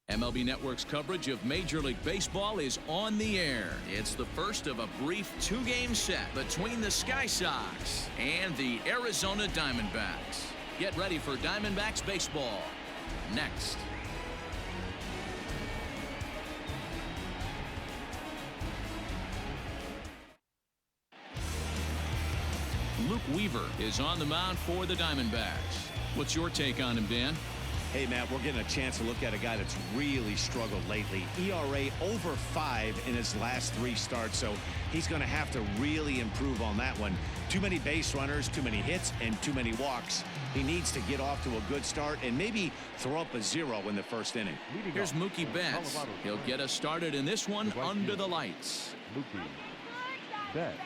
MLB Network's coverage of Major League Baseball is on the air. It's the first of a brief two-game set between the Sky Sox and the Arizona Diamondbacks. Get ready for Diamondbacks baseball next. Luke Weaver is on the mound for the Diamondbacks. What's your take on him, Dan? Hey, Matt, we're getting a chance to look at a guy that's really struggled lately. ERA over 5 in his last 3 starts, so he's going to have to really improve on that one. Too many base runners, too many hits, and too many walks. He needs to get off to a good start and maybe throw up a 0 in the first inning. Here's Mookie Betts. He'll get us started in this one under the lights. Mookie Betts.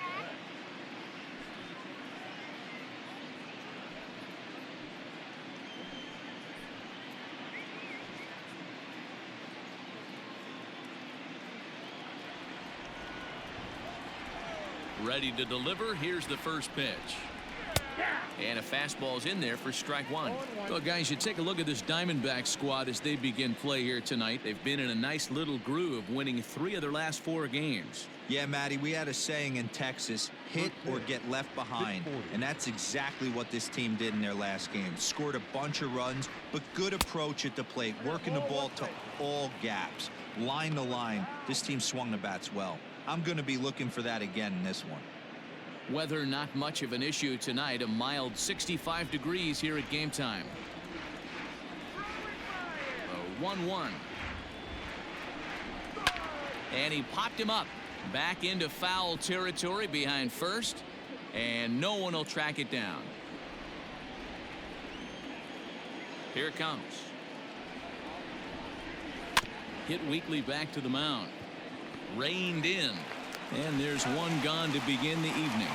Ready to deliver. Here's the first pitch. And a fastball's in there for strike 1. Well, guys, you take a look at this Diamondback squad as they begin play here tonight. They've been in a nice little groove, winning 3 of their last 4 games. Yeah, Matty, we had a saying in Texas, hit or get left behind. And that's exactly what this team did in their last game. Scored a bunch of runs, but good approach at the plate, working the ball to all gaps. Line to line, this team swung the bats well. I'm going to be looking for that again in this one. Weather not much of an issue tonight. A mild 65 degrees here at game time. 1-1. And he popped him up. Back into foul territory behind first. And no one will track it down. Here it comes. Hit weakly back to the mound. Reined in. And there's one gone to begin the evening.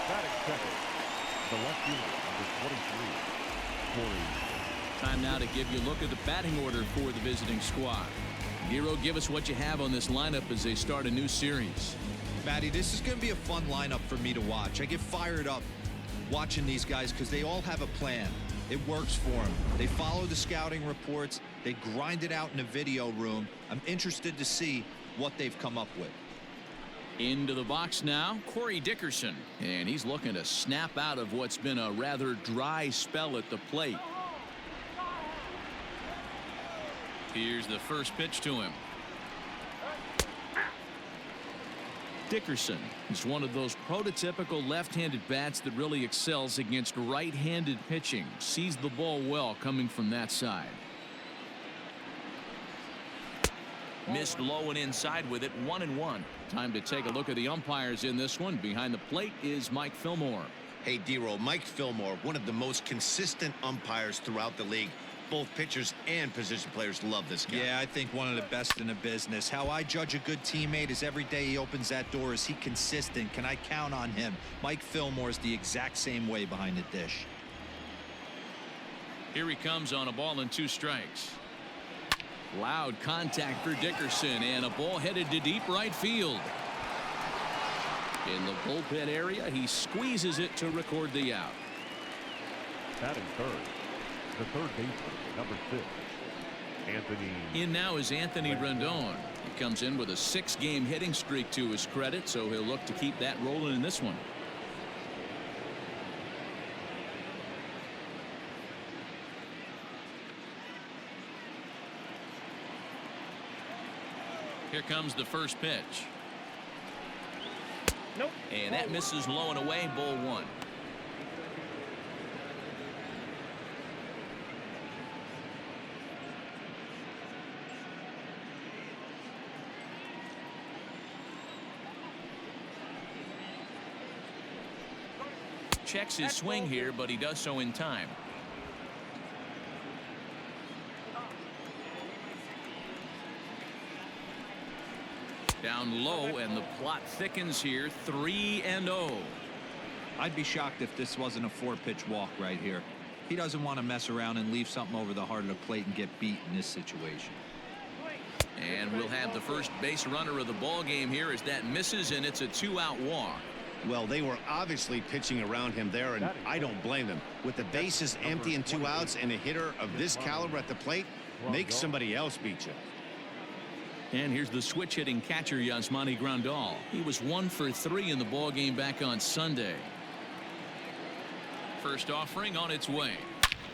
Batting second, the left fielder, number 23, Corey. Time now to give you a look at the batting order for the visiting squad. Giro, give us what you have on this lineup as they start a new series. Matty, this is going to be a fun lineup for me to watch. I get fired up watching these guys because they all have a plan. It works for them. They follow the scouting reports. They grind it out in the video room. I'm interested to see what they've come up with. Into the box now, Corey Dickerson. And he's looking to snap out of what's been a rather dry spell at the plate. Here's the first pitch to him. Dickerson is one of those prototypical left-handed bats that really excels against right-handed pitching. Sees the ball well coming from that side. Missed low and inside with it. 1-1. Time to take a look at the umpires in this one. Behind the plate is Mike Fillmore. Hey, D-Roll, Mike Fillmore, one of the most consistent umpires throughout the league. Both pitchers and position players love this guy. Yeah, I think one of the best in the business. How I judge a good teammate is every day he opens that door. Is he consistent? Can I count on him? Mike Fillmore is the exact same way behind the dish. Here he comes on a ball and 2 strikes. Loud contact for Dickerson, and a ball headed to deep right field. In the bullpen area, he squeezes it to record the out. Batting third, the third baseman, number 6, Anthony. In now is Anthony Rendon. He comes in with a 6-game hitting streak to his credit, so he'll look to keep that rolling in this one. Here comes the first pitch. Nope. And that misses low and away. Ball 1. Checks his swing here, but he does so in time. Down low, and the plot thickens here. 3-0. I'd be shocked if this wasn't a 4-pitch walk right here. He doesn't want to mess around and leave something over the heart of the plate and get beat in this situation. And we'll have the first base runner of the ball game here as that misses, and it's a 2-out walk. Well, they were obviously pitching around him there, and I don't blame them. With the bases empty and 2 outs and a hitter of this caliber at the plate, make somebody else beat you. And here's the switch hitting catcher Yasmani Grandal. He was 1 for 3 in the ballgame back on Sunday. First offering on its way.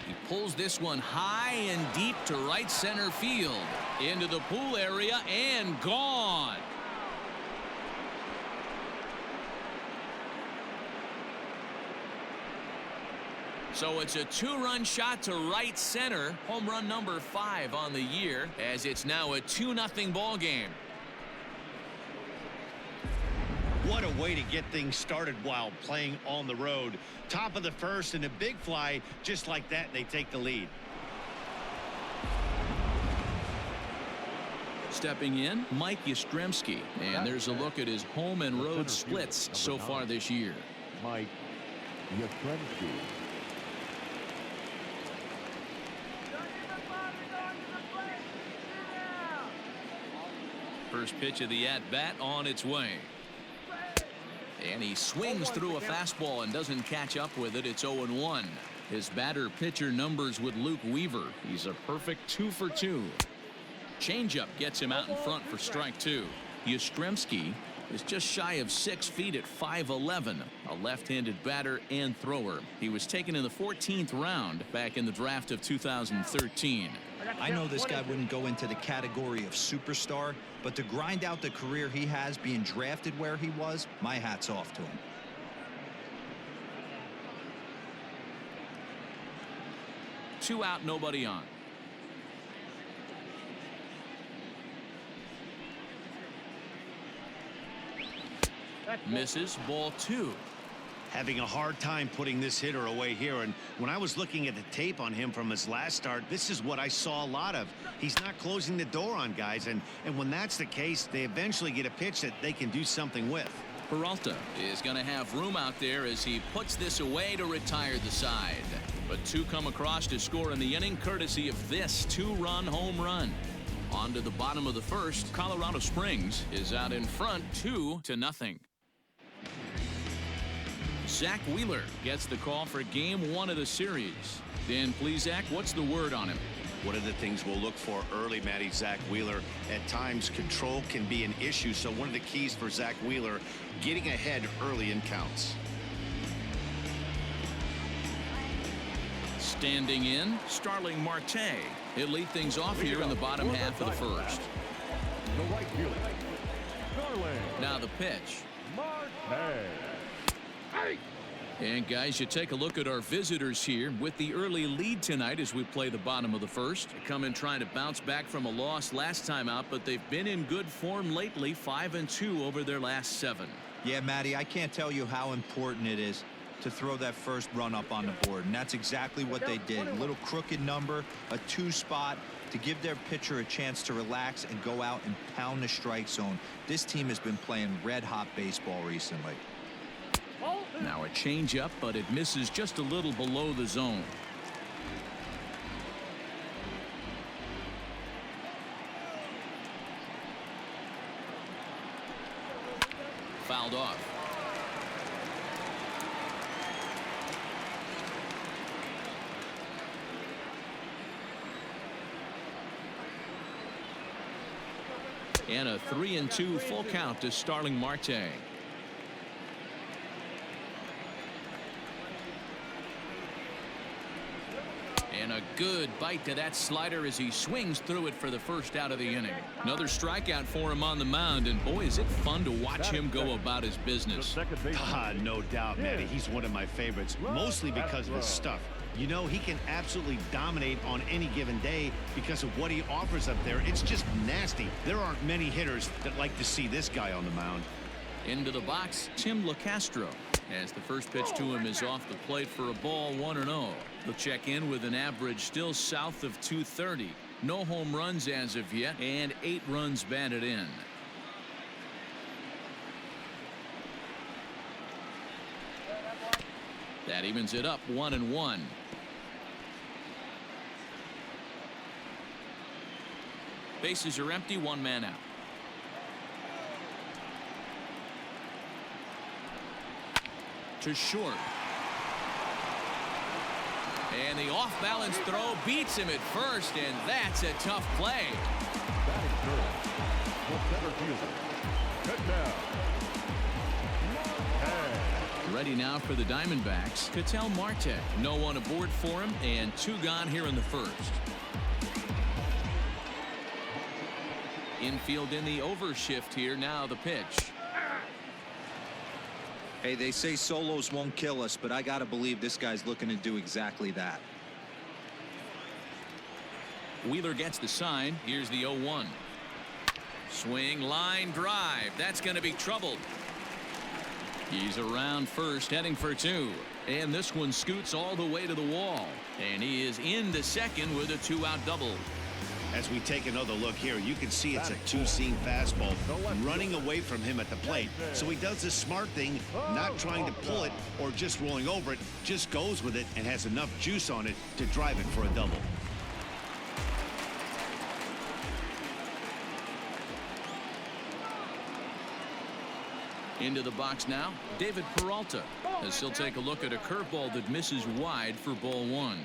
He pulls this one high and deep to right center field. Into the pool area and gone. So it's a 2-run shot to right center. Home run number 5 on the year, as it's now a 2-0 ball game. What a way to get things started while playing on the road. Top of the first and a big fly, just like that, they take the lead. Stepping in, Mike Yastrzemski, and there's a look at his home and road splits so far this year. Mike Yastrzemski. First pitch of the at-bat on its way. And he swings through a fastball and doesn't catch up with it. It's 0-1. His batter-pitcher numbers with Luke Weaver. He's a perfect 2 for 2. Changeup gets him out in front for strike 2. Yastrzemski is just shy of 6 feet at 5'11", a left-handed batter and thrower. He was taken in the 14th round back in the draft of 2013. I know this guy wouldn't go into the category of superstar, but to grind out the career he has being drafted where he was, my hat's off to him. Two out, nobody on. Misses, ball 2. Having a hard time putting this hitter away here, and when I was looking at the tape on him from his last start, this is what I saw a lot of. He's not closing the door on guys, and when that's the case, they eventually get a pitch that they can do something with. Peralta is going to have room out there as he puts this away to retire the side. But 2 come across to score in the inning courtesy of this 2-run home run. On to the bottom of the first. Colorado Springs is out in front 2-0. Zach Wheeler gets the call for game 1 of the series. Dan Plesac, what's the word on him? One of the things we'll look for early, Matty, Zach Wheeler, at times control can be an issue. So one of the keys for Zach Wheeler, getting ahead early in counts. Standing in, Starling Marte. He'll lead things off here in the bottom half of the first. The right fielder, Starling. Now the pitch. Marte. And guys, you take a look at our visitors here with the early lead tonight as we play the bottom of the first. They come in trying to bounce back from a loss last time out, but they've been in good form lately, 5-2 over their last 7. Yeah, Matty, I can't tell you how important it is to throw that first run up on the board, and that's exactly what they did. A little crooked number, a 2 spot to give their pitcher a chance to relax and go out and pound the strike zone. This team has been playing red-hot baseball recently. Now a changeup, but it misses just a little below the zone. Fouled off. And a 3-2 full count to Starling Marte. And a good bite to that slider as he swings through it for the first out of the inning. Another strikeout for him on the mound, and boy, is it fun to watch him go about his business. No doubt, Matty. He's one of my favorites, mostly because of his stuff. You know, he can absolutely dominate on any given day because of what he offers up there. It's just nasty. There aren't many hitters that like to see this guy on the mound. Into the box, Tim LeCastro, as the first pitch to him is off the plate for a ball, 1-0. He'll check in with an average still south of 230. No home runs as of yet, and 8 runs batted in. That evens it up, 1-1. Bases are empty, 1 man out. to short. And the off-balance throw beats him at first, and that's a tough play. Batting third. The better fielder. Cut down. Ready now for the Diamondbacks. Ketel Marte. No one aboard for him, and 2 gone here in the first. Infield in the overshift here. Now the pitch. Hey, they say solos won't kill us, but I got to believe this guy's looking to do exactly that. Wheeler gets the sign. Here's the 0-1. Swing, line drive. That's going to be troubled. He's around first, heading for 2. And this one scoots all the way to the wall. And he is into second with a 2-out double. As we take another look here, you can see it's a 2-seam fastball running away from him at the plate. So he does the smart thing, not trying to pull it or just rolling over it, just goes with it and has enough juice on it to drive it for a double. Into the box now, David Peralta, as he'll take a look at a curveball that misses wide for ball 1.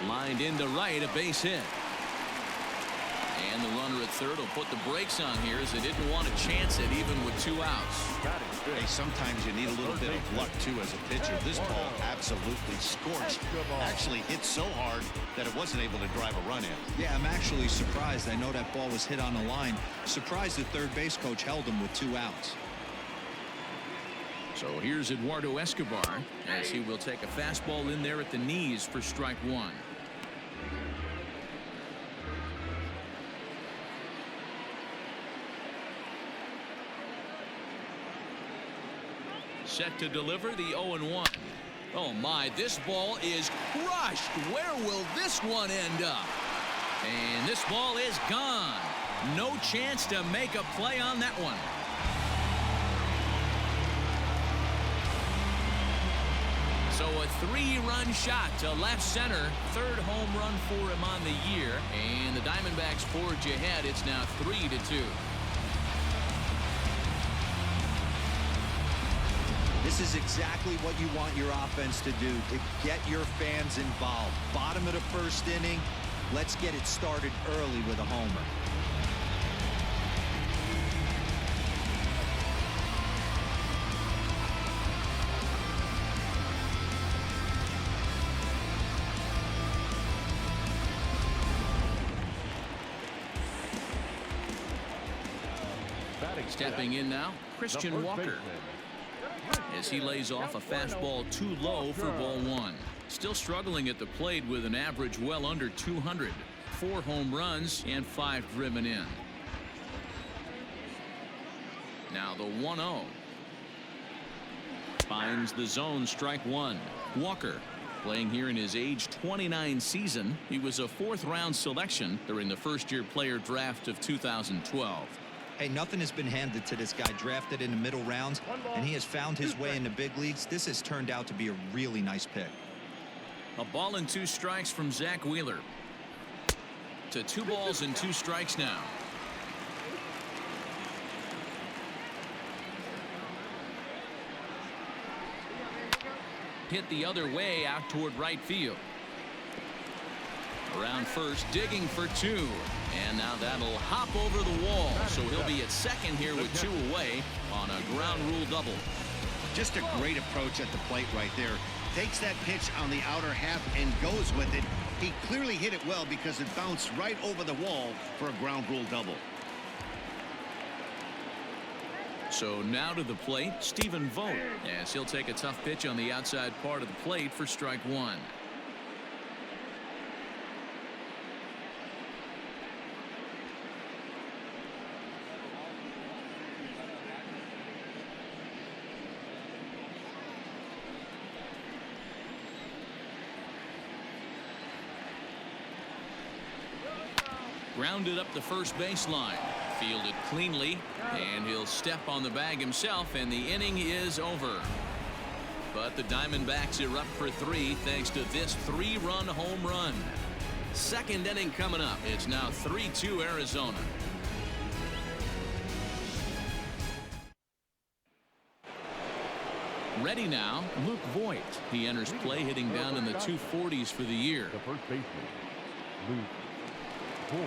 Lined into right, a base hit. And the runner at third will put the brakes on here as they didn't want to chance it even with 2 outs. Hey, sometimes you need a little bit of luck too as a pitcher. This ball absolutely scorched. Actually hit so hard that it wasn't able to drive a run in. Yeah, I'm actually surprised. I know that ball was hit on the line. Surprised the third base coach held him with 2 outs. So here's Eduardo Escobar as he will take a fastball in there at the knees for strike 1. Set to deliver the 0-1. Oh my, this ball is crushed. Where will this one end up? And this ball is gone. No chance to make a play on that one. So a 3-run shot to left center. 3rd home run for him on the year. And the Diamondbacks forge ahead. It's now 3-2. This is exactly what you want your offense to do, to get your fans involved. Bottom of the first inning, let's get it started early with a homer. Stepping in now, Christian Walker, as he lays off a fastball too low for ball 1. Still struggling at the plate with an average well under 200. 4 home runs and 5 driven in. Now the 1-0. Finds the zone, strike 1. Walker playing here in his age 29 season. He was a 4th-round selection during the first-year player draft of 2012. Hey, nothing has been handed to this guy. Drafted in the middle rounds, and he has found his way in the big leagues. This has turned out to be a really nice pick. A ball and 2 strikes from Zach Wheeler. To 2 balls and 2 strikes now. Hit the other way out toward right field. Around first, digging for 2. And now that'll hop over the wall. So he'll be at second here with 2 away on a ground rule double. Just a great approach at the plate right there. Takes that pitch on the outer half and goes with it. He clearly hit it well because it bounced right over the wall for a ground rule double. So now to the plate, Stephen Vogt, as he'll take a tough pitch on the outside part of the plate for strike 1. Grounded up the first baseline. Fielded cleanly, and he'll step on the bag himself, and the inning is over. But the Diamondbacks are up for 3 thanks to this 3-run home run. Second inning coming up. It's now 3-2 Arizona. Ready now, Luke Voigt. He enters play hitting down in the 240s for the year. The first baseman, Luke Voigt.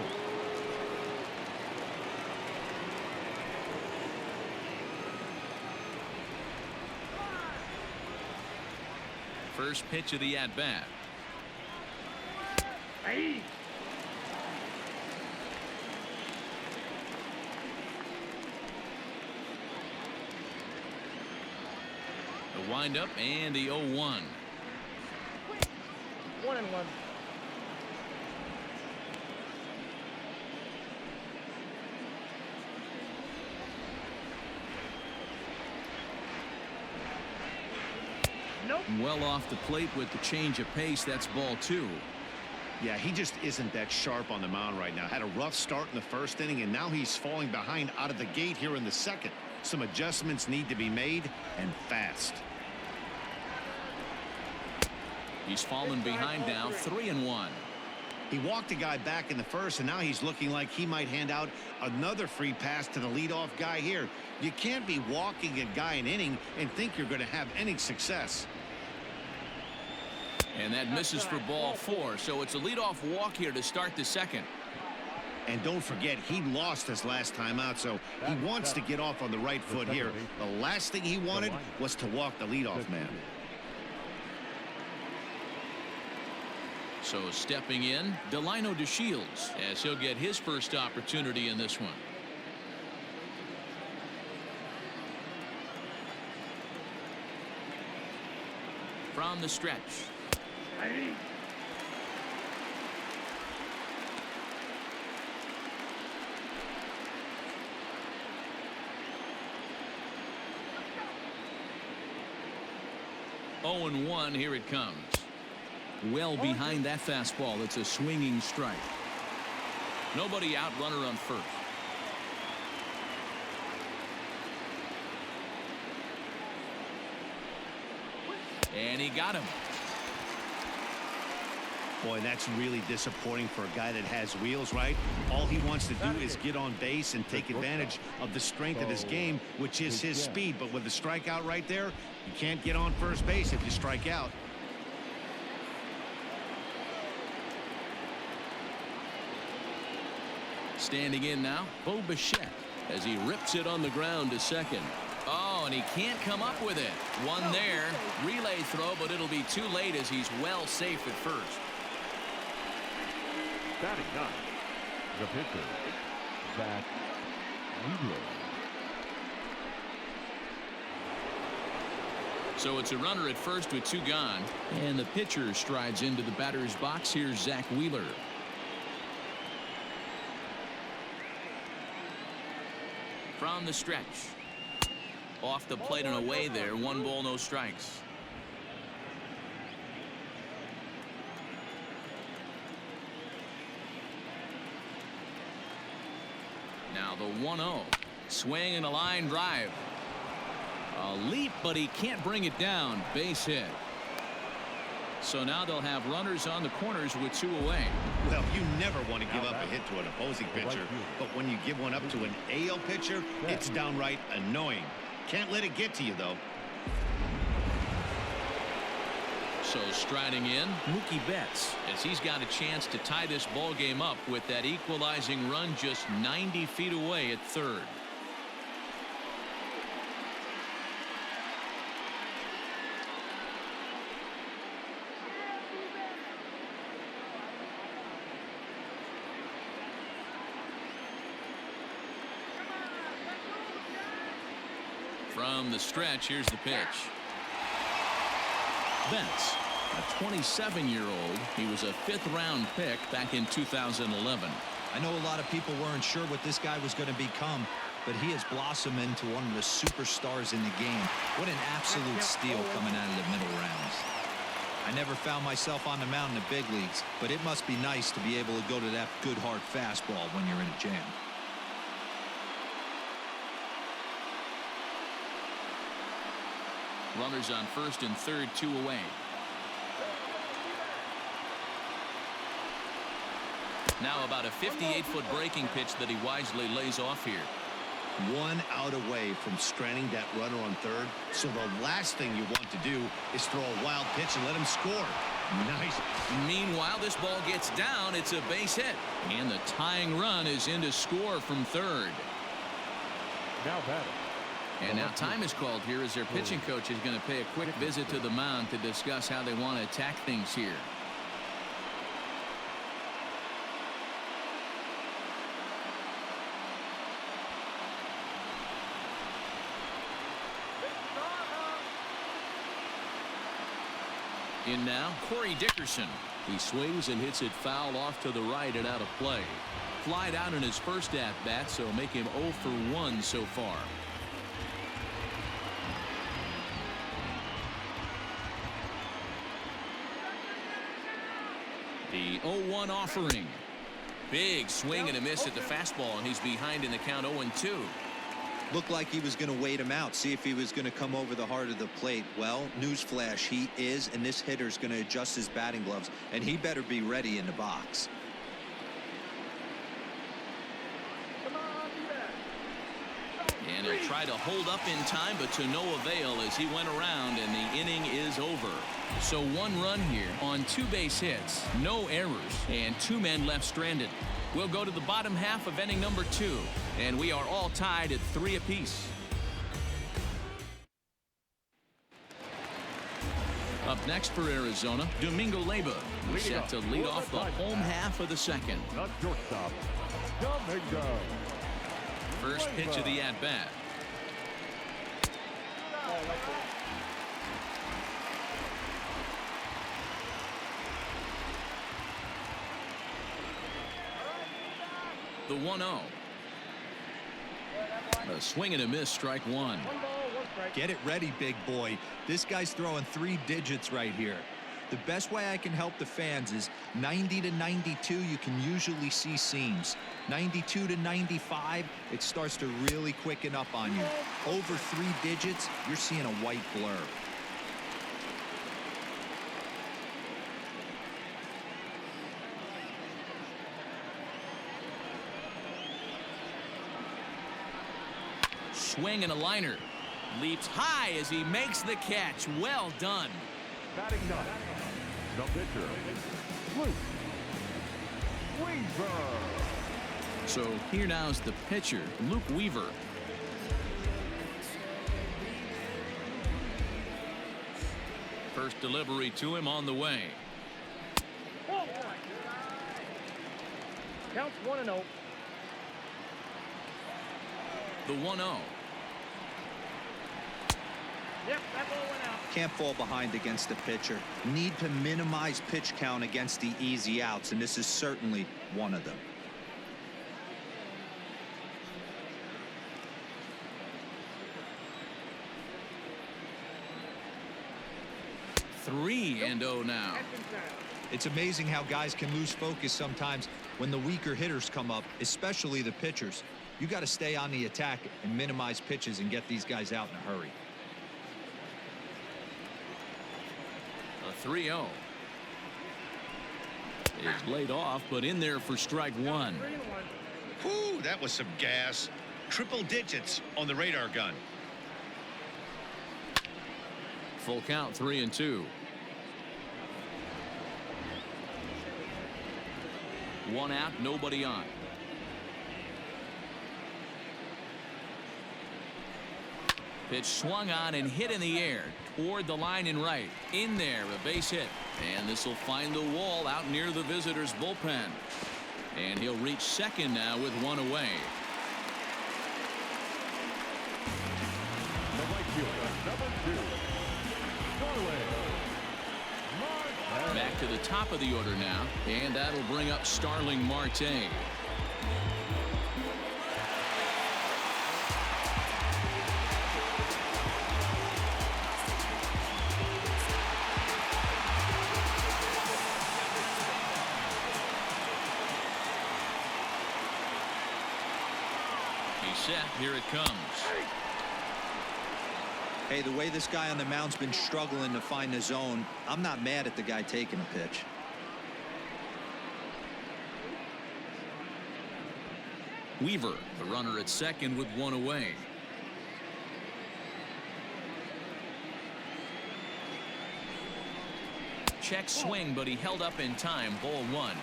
First pitch of the at-bat. The windup and the 0-1. 1-1. Nope. Well off the plate with the change of pace. That's ball 2. Yeah, he just isn't that sharp on the mound right now. Had a rough start in the first inning, and now he's falling behind out of the gate here in the second. Some adjustments need to be made, and fast. He's fallen behind now, 3-1. He walked a guy back in the first, and now he's looking like he might hand out another free pass to the leadoff guy here. You can't be walking a guy an inning and think you're going to have any success. And that misses for ball 4, so it's a leadoff walk here to start the second. And don't forget, he lost his last time out, so he wants to get off on the right foot here. The last thing he wanted was to walk the leadoff man. So stepping in, Delino DeShields, as he'll get his first opportunity in this one. From the stretch. Oh, and 1, here it comes. Well behind that fastball. It's a swinging strike. Nobody out, runner on first. And he got him. Boy, that's really disappointing for a guy that has wheels, right? All he wants to do is get on base and take advantage of the strength of his game, which is his speed. But with the strikeout right there, you can't get on first base if you strike out. Standing in now, Bo Bichette, as he rips it on the ground to second. Oh, and he can't come up with it. One there, relay throw, but it'll be too late as he's well safe at first. Batting ninth, the pitcher, Zach Wheeler. So it's a runner at first with 2 gone, and the pitcher strides into the batter's box. Here's Zach Wheeler. From the stretch. Off the plate and away there. 1 ball, no strikes. Now the 1-0. Swing and a line drive. A leap, but he can't bring it down. Base hit. So now they'll have runners on the corners with 2 away. Well, you never want to give up a hit to an opposing pitcher, but when you give one up to an AL pitcher, it's downright annoying. Can't let it get to you, though. So striding in, Mookie Betts, as he's got a chance to tie this ball game up with that equalizing run just 90 feet away at third. From the stretch, here's the pitch. Betts, a 27-year-old. He was a 5th-round pick back in 2011. I know a lot of people weren't sure what this guy was going to become, but he has blossomed into one of the superstars in the game. What an absolute steal coming out of the middle rounds. I never found myself on the mound in the big leagues, but it must be nice to be able to go to that good hard fastball when you're in a jam. Runners on first and third, 2 away. Now about a 58-foot breaking pitch that he wisely lays off here. 1 out away from stranding that runner on third. So the last thing you want to do is throw a wild pitch and let him score. Nice. Meanwhile, this ball gets down. It's a base hit. And the tying run is in to score from third. Now batting. And now time is called here as their pitching coach is going to pay a quick visit to the mound to discuss how they want to attack things here. In now, Corey Dickerson. He swings and hits it foul off to the right and out of play. Flied out in his first at-bat, so make him 0 for 1 so far. The 0-1 offering. Big swing and a miss at the fastball, and he's behind in the count 0-2. Looked like he was going to wait him out, see if he was going to come over the heart of the plate. Well, newsflash, he is, and this hitter's going to adjust his batting gloves, and he better be ready in the box. And he'll try to hold up in time, but to no avail as he went around, and the inning is over. So 1 run here on 2 base hits, no errors, and 2 men left stranded. We'll go to the bottom half of inning number 2, and we are all tied at 3 apiece. Up next for Arizona, Domingo Leyba, who's set to lead off the home half of the second. Not shortstop. Domingo. First pitch of the at-bat. The 1-0. A swing and a miss, strike 1. Get it ready, big boy. This guy's throwing 3 digits right here. The best way I can help the fans is 90 to 92, you can usually see seams. 92 to 95, it starts to really quicken up on you. Over 3 digits, you're seeing a white blur. Swing and a liner. Leaps high as he makes the catch. Well done. Batting 9. The pitcher, Luke Weaver. So here now is the pitcher, Luke Weaver. First delivery to him on the way. Counts 1-0. The 1-0. Yep, that ball went out. Can't fall behind against the pitcher. Need to minimize pitch count against the easy outs, and this is certainly one of them. Three and 0 now. It's amazing how guys can lose focus sometimes when the weaker hitters come up, especially the pitchers. You got to stay on the attack and minimize pitches and get these guys out in a hurry. A 3-0. Is laid off, but in there for strike 1. Whew, that was some gas. Triple digits on the radar gun. Full count, 3-2. 1 out, nobody on. Pitch swung on and hit in the air toward the line and right. In there, a base hit. And this will find the wall out near the visitors' bullpen. And he'll reach second now with 1 away. The right fielder, number 2, Starling. Back to the top of the order now. And that'll bring up Starling Marte. He's set. Here it comes. Hey, the way this guy on the mound's been struggling to find the zone, I'm not mad at the guy taking a pitch. Weaver, the runner at second with one away. Check swing, but he held up in time. Ball one.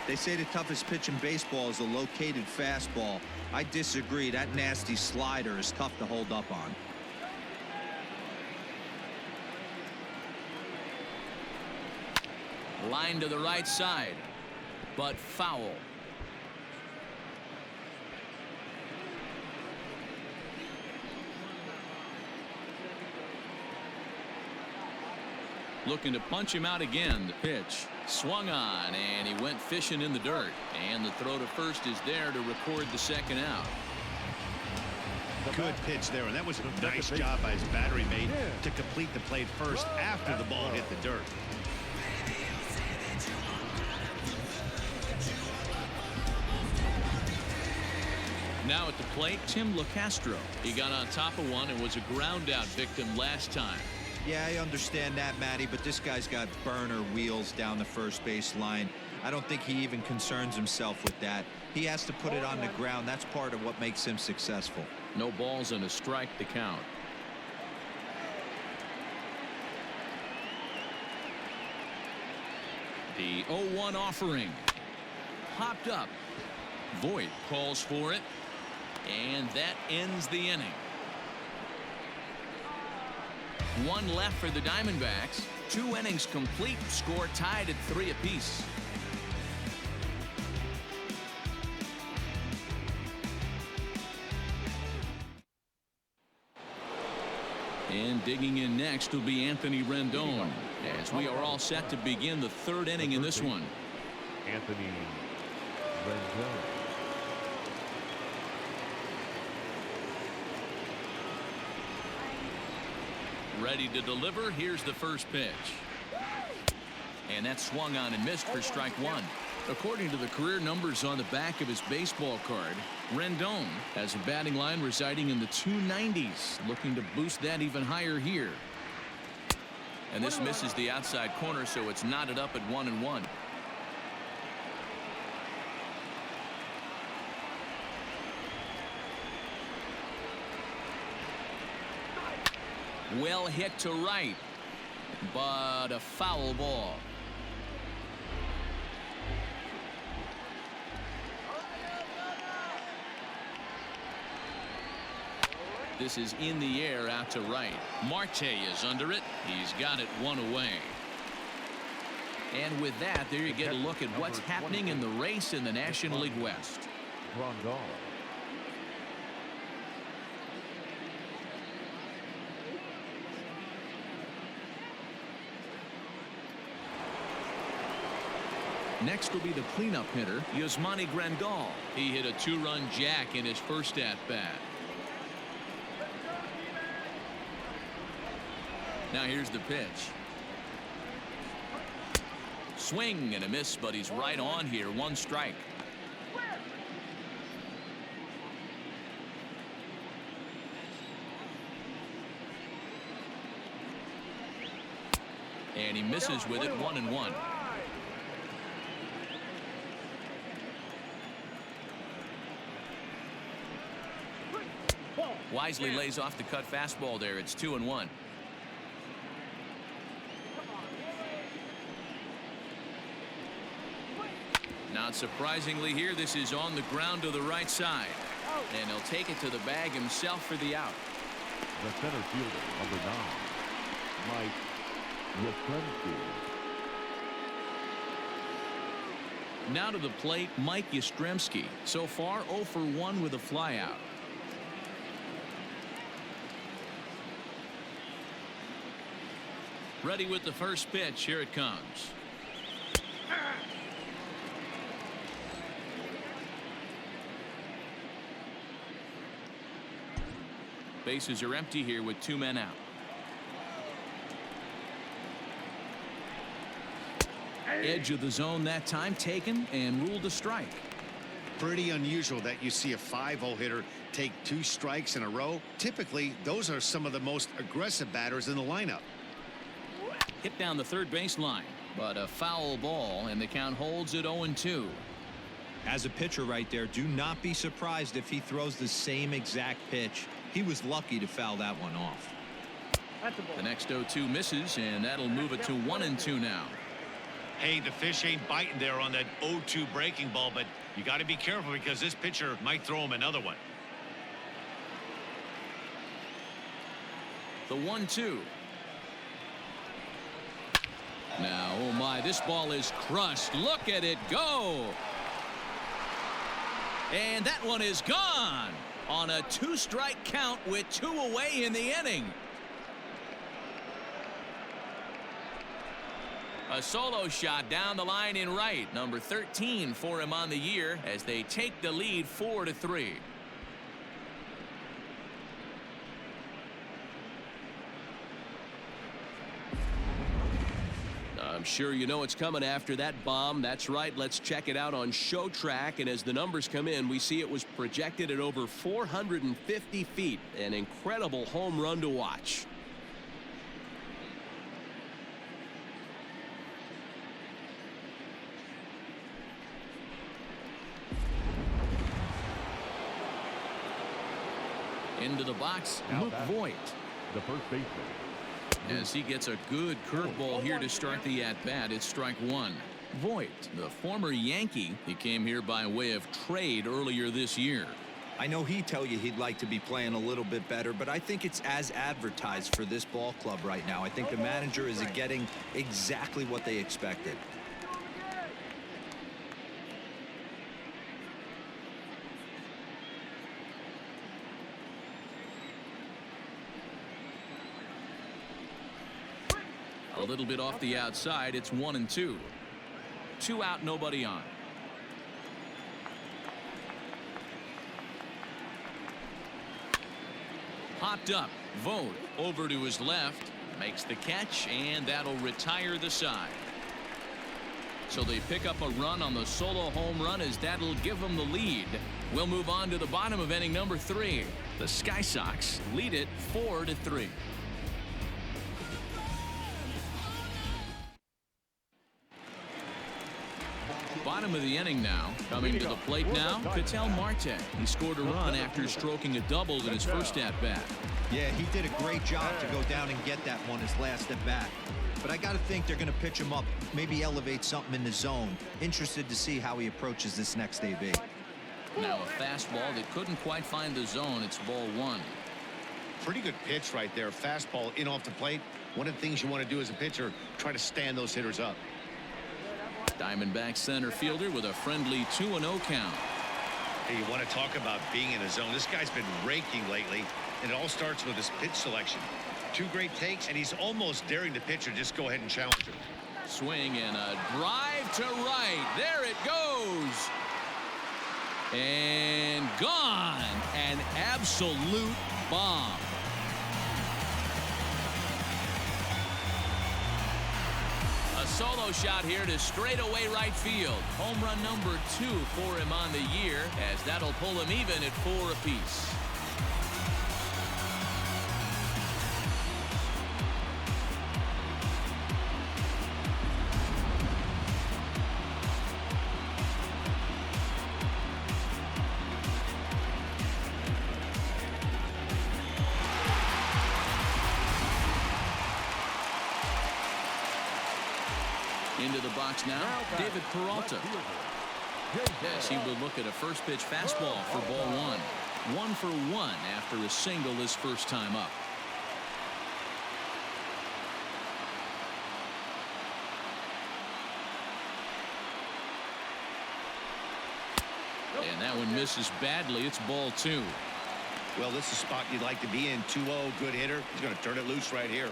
They say the toughest pitch in baseball is a located fastball. I disagree. That nasty slider is tough to hold up on. Line to the right side, but foul. Looking to punch him out again. The pitch swung on, and he went fishing in the dirt. And the throw to first is there to record the second out. Good pitch there, and that was a nice job by his battery mate to complete the play first after the ball hit the dirt. Now at the plate, Tim LeCastro. He got on top of one and was a ground out victim last time. Yeah, I understand that, Matty, but this guy's got burner wheels down the first base line. I don't think he even concerns himself with that. He has to put it on the ground. That's part of what makes him successful. No balls and a strike to count. The 0-1 offering. Popped up. Voit calls for it. And that ends the inning. One left for the Diamondbacks. 2 innings complete. Score tied at 3 apiece. And digging in next will be Anthony Rendon, as we are all set to begin the 3rd inning in this one. Anthony Rendon. Ready to deliver. Here's the first pitch. And that swung on and missed for strike one. According to the career numbers on the back of his baseball card, Rendon has a batting line residing in the 290s, looking to boost that even higher here. And this misses the outside corner, so it's knotted up at 1-1. Well hit to right, but a foul ball. This is in the air out to right. Marte is under it. He's got it 1 away. And with that, there you get a look at what's happening in the race in the National League West. Rondon. Next will be the cleanup hitter, Yasmani Grandal. He hit a 2-run jack in his first at-bat. Now here's the pitch. Swing and a miss, but he's right on here. 1 strike. And he misses with it. 1-1. Wisely lays off the cut fastball there. It's 2-1. Not surprisingly here, this is on the ground to the right side. And he'll take it to the bag himself for the out. The center fielder, number 9, Mike Yastrzemski. Now to the plate, Mike Yastrzemski. So far 0 for 1 with a flyout. Ready with the first pitch. Here it comes. Bases are empty here with 2 men out. Edge of the zone that time taken and ruled a strike. pretty unusual that you see a 5-0 hitter take 2 strikes in a row. Typically, those are some of the most aggressive batters in the lineup. Hit down the third baseline, but a foul ball, and the count holds at 0-2. As a pitcher right there, do not be surprised if he throws the same exact pitch. He was lucky to foul that one off. That's a ball. The next 0-2 misses, and that'll move it to 1-2 now. Hey, the fish ain't biting there on that 0-2 breaking ball, but you got to be careful because this pitcher might throw him another one. The 1-2. Now, oh my, this ball is crushed. Look at it go. And that one is gone on a 2-strike count with 2 away in the inning. A solo shot down the line in right. Number 13 for him on the year as they take the lead 4-3. I'm sure you know it's coming after that bomb. That's right. Let's check it out on Show Track. And as the numbers come in, we see it was projected at over 450 feet. An incredible home run to watch. Into the box, Now Luke batting, Voigt. the first baseman. As he gets a good curveball here to start the at-bat, it's strike 1. Voigt, the former Yankee, he came here by way of trade earlier this year. I know he'd tell you he'd like to be playing a little bit better, but I think it's as advertised for this ball club right now. I think the manager is getting exactly what they expected. A little bit off the outside. It's 1-2. 2 out, nobody on. Popped up. Vogt over to his left. Makes the catch, and that'll retire the side. So they pick up a run on the solo home run as that'll give them the lead. We'll move on to the bottom of inning number 3. The Sky Sox lead it 4-3. Bottom of the inning now. Coming to the plate now, Ketel Marte. He scored a run after stroking a double in his first at-bat. Yeah, he did a great job to go down and get that one his last at-bat. But I got to think they're going to pitch him up, maybe elevate something in the zone. Interested to see how he approaches this next AB. Now a fastball that couldn't quite find the zone. It's ball 1. Pretty good pitch right there. Fastball in off the plate. One of the things you want to do as a pitcher, try to stand those hitters up. Diamondbacks center fielder with a friendly 2-0 count. Hey, you want to talk about being in a zone. This guy's been raking lately, and it all starts with his pitch selection. 2 great takes, and he's almost daring the pitcher just go ahead and challenge him. Swing and a drive to right. There it goes. And gone. An absolute bomb. A solo shot here to straightaway right field. Home run number 2 for him on the year, as that'll pull him even at 4 apiece. Into the box now, David Peralta. Yes, he will look at a first pitch fastball for ball 1. 1 for 1 after a single his first time up. And that one misses badly. It's ball 2. Well, this is a spot you'd like to be in. 2-0, good hitter. He's going to turn it loose right here.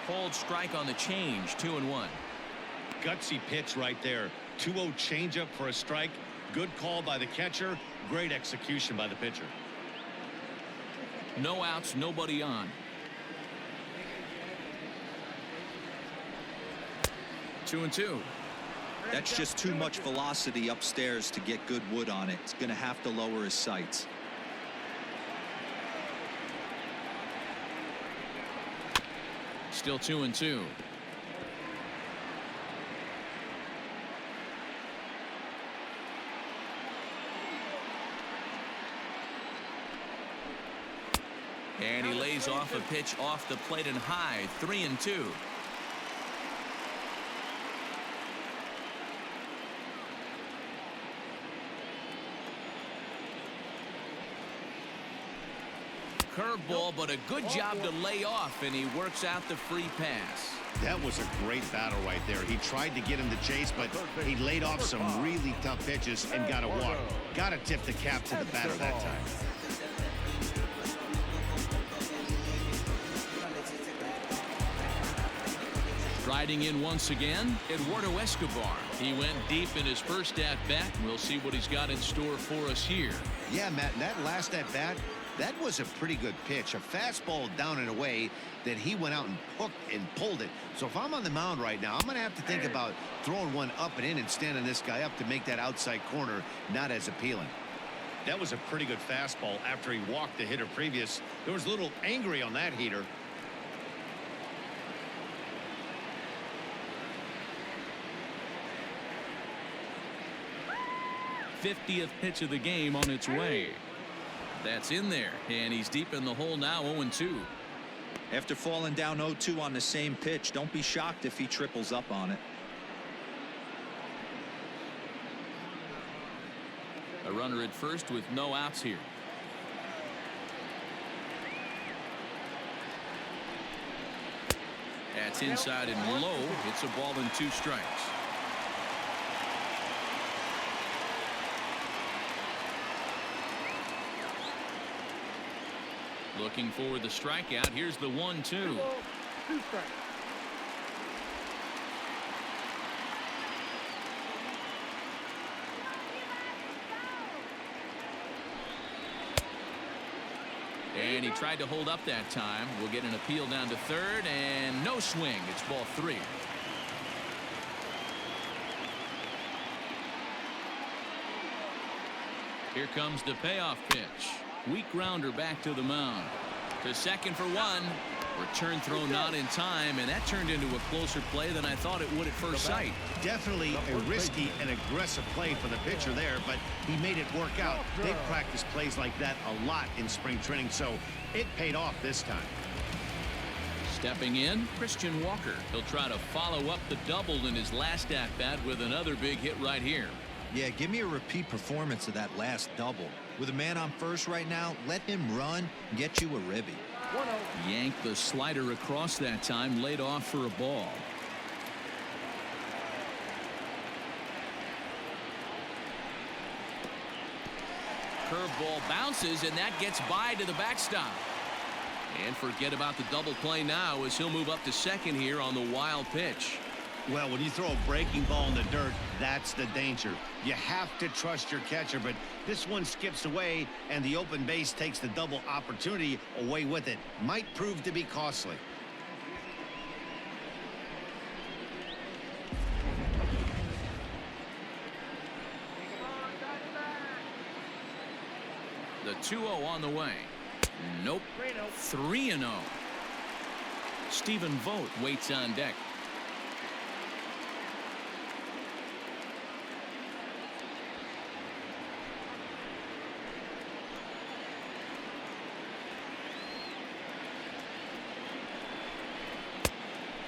Cold strike on the change. 2-1. Gutsy pitch right there. 2-0 changeup for a strike. Good call by the catcher. Great execution by the pitcher. No outs, nobody on. 2-2. That's just too much velocity upstairs to get good wood on it. He's going to have to lower his sights. Still 2-2. And he lays off a pitch off the plate and high. 3-2. Curveball, but a good job to lay off, and he works out the free pass. That was a great battle right there. He tried to get him to chase, but he laid off some really tough pitches and got a walk. Got to tip the cap to the batter that time. Riding in once again, Eduardo Escobar. He went deep in his first at-bat. We'll see what he's got in store for us here. Yeah, Matt, that last at-bat, that was a pretty good pitch. A fastball down and away that he went out and hooked and pulled it. So if I'm on the mound right now, I'm going to have to think about throwing one up and in and standing this guy up to make that outside corner not as appealing. That was a pretty good fastball after he walked the hitter previous. There was a little angry on that heater. '50th pitch of the game on its way. That's in there, and he's deep in the hole now. 0-2. After falling down 0-2 on the same pitch, don't be shocked if he triples up on it. A runner at first with no outs here. That's inside and low. It's a ball and 2 strikes. Looking for the strikeout. Here's the 1-2. 2 strikes. And he tried to hold up that time. We'll get an appeal down to third, and no swing. It's ball 3. Here comes the payoff pitch. Weak grounder back to the mound. To second for 1. Return throw not in time, and that turned into a closer play than I thought it would at first sight. Definitely a risky and aggressive play for the pitcher there, but he made it work out. They've practiced plays like that a lot in spring training, so it paid off this time. Stepping in, Christian Walker. He'll try to follow up the double in his last at-bat with another big hit right here. Yeah, give me a repeat performance of that last double. With a man on first right now, let him run and get you a ribby. 1-0. Yanked the slider across that time, laid off for a ball. Curveball bounces, and that gets by to the backstop. And forget about the double play now as he'll move up to second here on the wild pitch. Well, when you throw a breaking ball in the dirt, that's the danger. You have to trust your catcher, but this one skips away, and the open base takes the double opportunity away with it. Might prove to be costly. The 2-0 on the way. Nope. 3-0. Stephen Vogt waits on deck.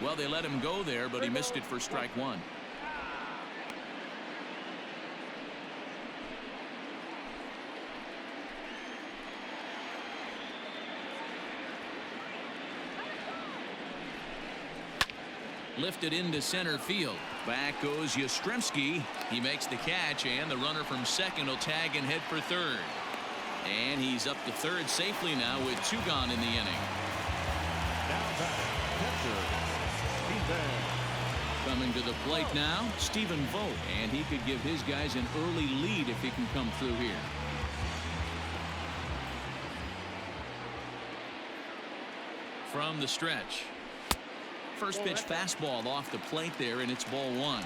Well, they let him go there, but he missed it for strike 1. Lifted into center field. Back goes Yastrzemski. He makes the catch, and the runner from second will tag and head for third. And he's up to third safely now with 2 gone in the inning. Now batting, catcher, Coming to the plate now, Stephen Vogt, and he could give his guys an early lead if he can come through here. From the stretch. First pitch fastball off the plate there, and it's ball one.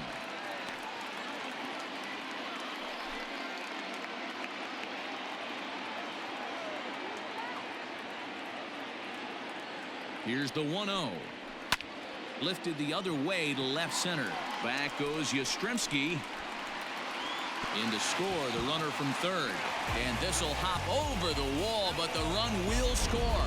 Here's the 1-0. Lifted the other way to left center. Back goes Yastrzemski. In to score, the runner from third. And this will hop over the wall, but the run will score.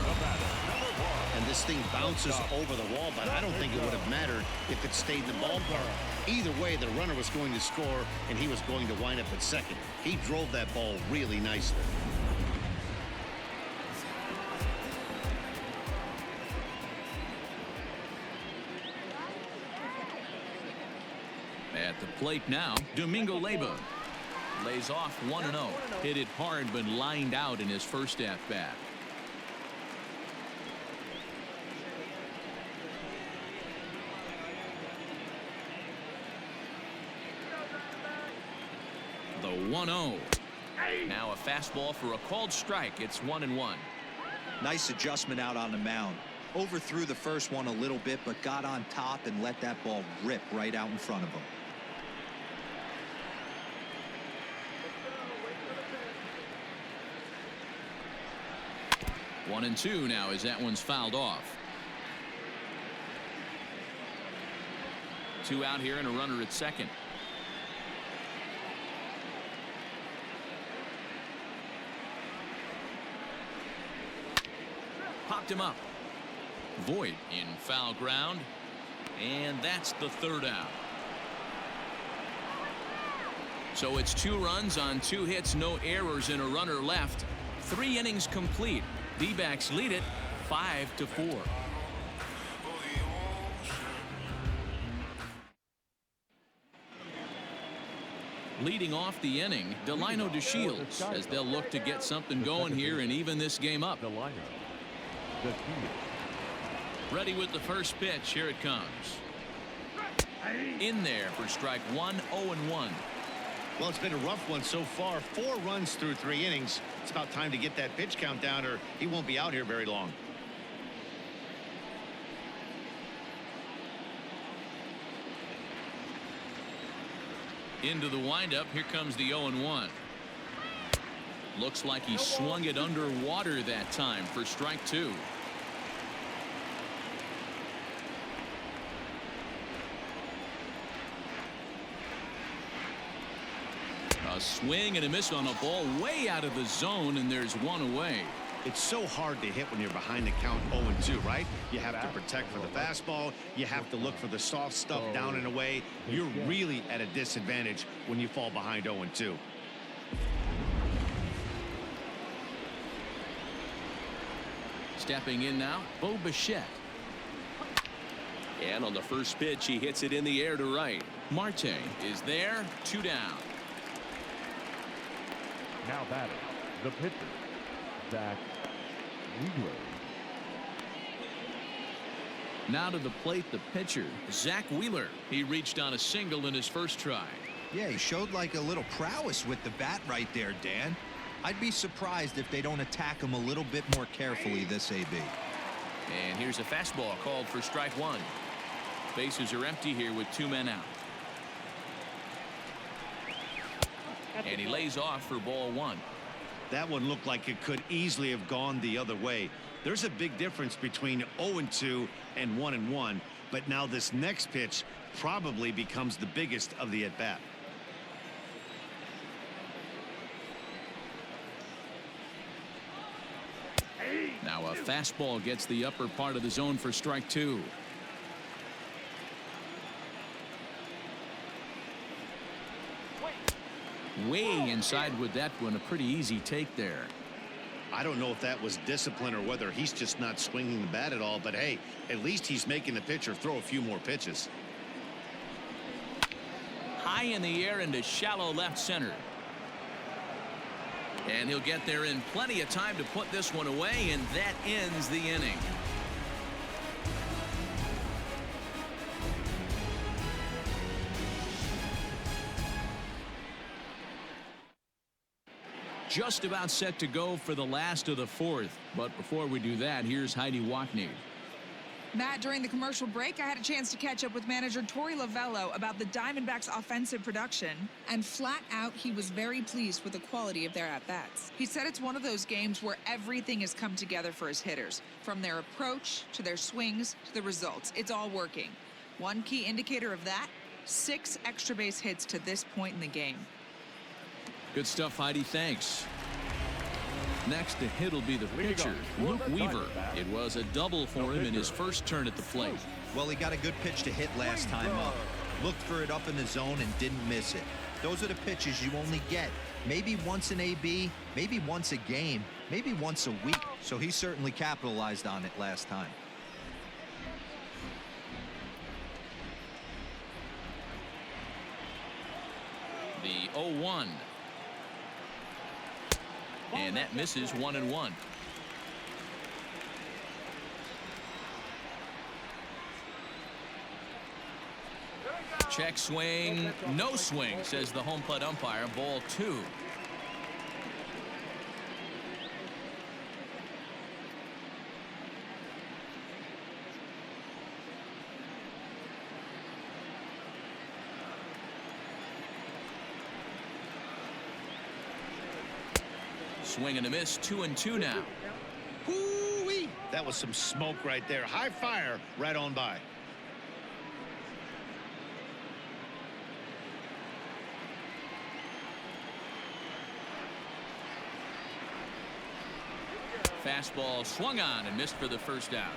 And this thing bounces over the wall, but I don't think it would have mattered if it stayed in the ballpark. Either way, the runner was going to score, and he was going to wind up at second. He drove that ball really nicely. At the plate now, Domingo Leyba. Lays off 1-0. Hit it hard, but lined out in his first at-bat. The 1-0. Now a fastball for a called strike. It's 1-1. Nice adjustment out on the mound. Overthrew the first one a little bit, but got on top and let that ball rip right out in front of him. One and two now as that one's fouled off. Two out here and a runner at second. Popped him up. Voit in foul ground. And that's the third out. So it's 2 runs on 2 hits, no errors, and a runner left. 3 innings complete. D-backs lead it 5-4. Leading off the inning, Delino DeShields, as they'll look to get something going here and even this game up. Ready with the first pitch. Here it comes. In there for strike one. 0-1. Well, it's been a rough one so far. 4 runs through 3 innings. It's about time to get that pitch count down, or he won't be out here very long. Into the windup. Here comes the 0-1. Looks like he swung it underwater that time for strike 2. A swing and a miss on a ball way out of the zone, and there's one away. It's so hard to hit when you're behind the count 0-2, right? You have to protect for the fastball. You have to look for the soft stuff down and away. You're really at a disadvantage when you fall behind 0-2. Stepping in now, Bo Bichette. And on the first pitch, he hits it in the air to right. Marte is there, 2 down. Now batting, the pitcher, Zach Wheeler. Now to the plate, the pitcher, Zach Wheeler. He reached on a single in his first try. Yeah, he showed like a little prowess with the bat right there, Dan. I'd be surprised if they don't attack him a little bit more carefully this AB. And here's a fastball called for strike 1. Bases are empty here with 2 men out. And he lays off for ball 1. That one looked like it could easily have gone the other way. There's a big difference between 0-2 and 1-1, but now this next pitch probably becomes the biggest of the at-bat. Now a fastball gets the upper part of the zone for strike 2. Way inside with that one. A pretty easy take there. I don't know if that was discipline or whether he's just not swinging the bat at all, but hey, at least he's making the pitcher throw a few more pitches. High in the air into shallow left center. And he'll get there in plenty of time to put this one away, and that ends the inning. Just about set to go for the last of the 4th. But before we do that, here's Heidi Wackney. Matt, during the commercial break, I had a chance to catch up with manager Torey Lovello about the Diamondbacks' offensive production, and flat out, he was very pleased with the quality of their at-bats. He said it's one of those games where everything has come together for his hitters, from their approach to their swings to the results. It's all working. One key indicator of that, 6 extra base hits to this point in the game. Good stuff, Heidi. Thanks. Next to hit will be the pitcher, Luke Weaver. It was a double for him in his first turn at the plate. Well, he got a good pitch to hit last time up. Looked for it up in the zone and didn't miss it. Those are the pitches you only get. Maybe once an AB, maybe once a game, maybe once a week. So he certainly capitalized on it last time. The 0-1. And that misses 1-1. Check swing, no swing, says the home plate umpire. Ball 2. Swing and a miss, 2-2 now. Woo-wee. That was some smoke right there. High fire right on by. Fastball swung on and missed for the first out.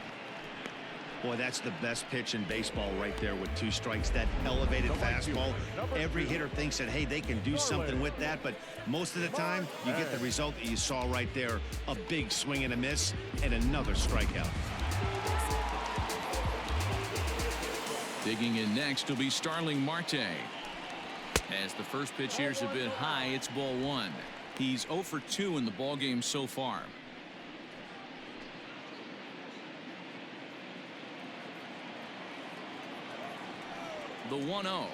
Boy, that's the best pitch in baseball right there with 2 strikes. That elevated fastball. Every hitter thinks that, hey, they can do something with that, but most of the time you get the result that you saw right there. A big swing and a miss and another strikeout. Digging in next will be Starling Marte. As the first pitch here's a bit high, it's ball 1. He's 0 for 2 in the ballgame so far. The 1-0.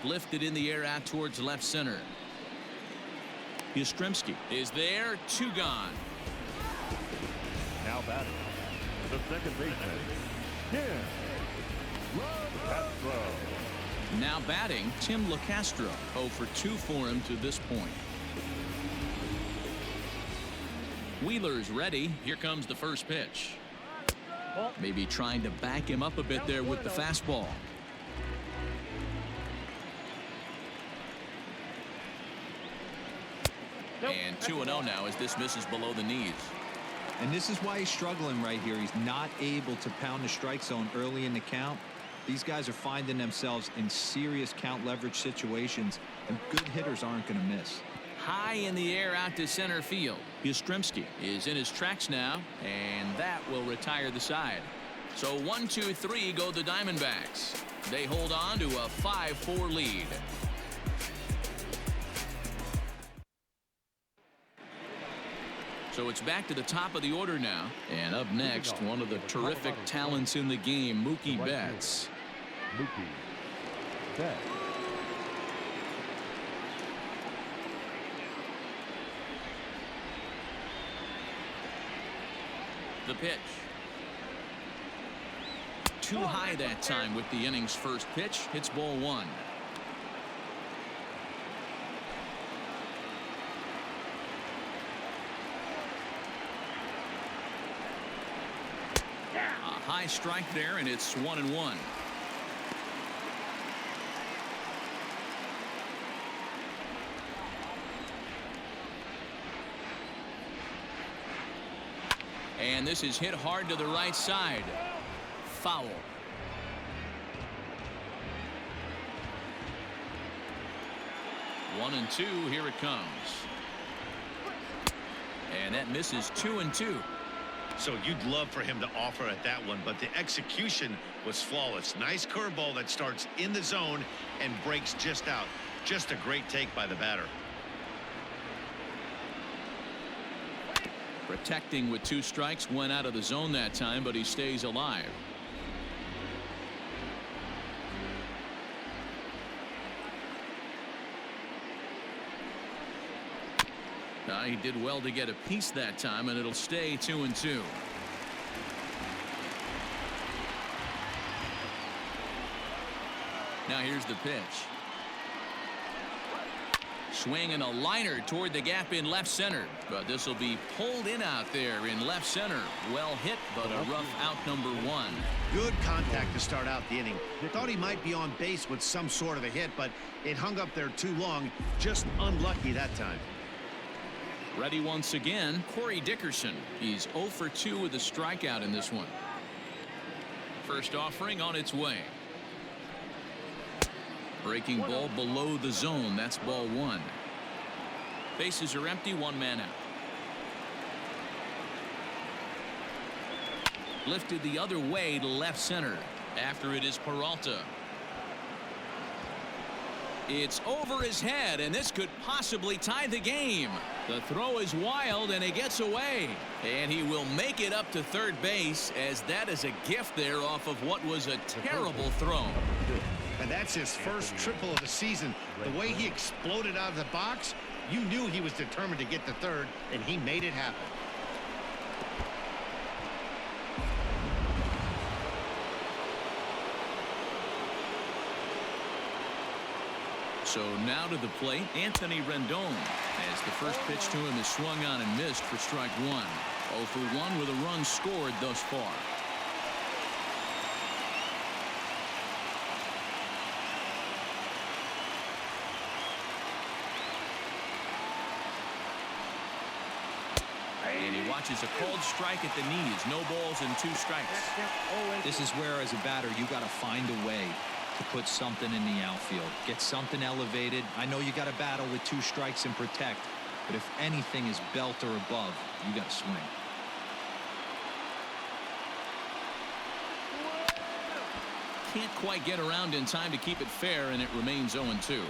Lifted in the air out towards left center. Yastrzemski is there. 2 gone. Now batting, the second baseman, Tim LaCastro. Now batting, Tim LaCastro. 0 for 2 for him to this point. Wheeler's ready. Here comes the first pitch. Maybe trying to back him up a bit there with the fastball. And 2-0 now as this misses below the knees. And this is why he's struggling right here. He's not able to pound the strike zone early in the count. These guys are finding themselves in serious count leverage situations, and good hitters aren't going to miss. High in the air out to center field. Yastrzemski is in his tracks now, and that will retire the side. So 1-2-3 go the Diamondbacks. They hold on to a 5-4 lead. So it's back to the top of the order now. And up next, one of the terrific talents in the game, Mookie Betts. Mookie Betts. The pitch. Too high that time with the inning's first pitch. Hits ball 1. A high strike there, and it's 1-1. And this is hit hard to the right side. Foul. One and 2. Here it comes. And that misses 2-2. So you'd love for him to offer at that one, but the execution was flawless. Nice curveball that starts in the zone and breaks just out. Just a great take by the batter. Protecting with 2 strikes, went out of the zone that time, but he stays alive. He did well to get a piece that time, and it'll stay 2-2. Now here's the pitch. Swing and a liner toward the gap in left center. But this will be pulled in out there in left center. Well hit, but a rough out number 1. Good contact to start out the inning. Thought he might be on base with some sort of a hit, but it hung up there too long. Just unlucky that time. Ready once again, Corey Dickerson. He's 0 for 2 with a strikeout in this one. First offering on its way. Breaking ball below the zone. That's ball 1. Bases are empty. 1 man out. Lifted the other way to left center. After it is Peralta. It's over his head, and this could possibly tie the game. The throw is wild, and he gets away. And he will make it up to third base, as that is a gift there off of what was a terrible throw. And that's his first triple of the season. The way he exploded out of the box, you knew he was determined to get to third, and he made it happen. So now to the plate, Anthony Rendon, as the first pitch to him is swung on and missed for strike 1. 0 for 1 with a run scored thus far. And he watches a called strike at the knees. No balls and 2 strikes. This is where, as a batter, you got to find a way to put something in the outfield. Get something elevated. I know you got to battle with 2 strikes and protect, but if anything is belt or above, you got to swing. Can't quite get around in time to keep it fair, and it remains 0-2.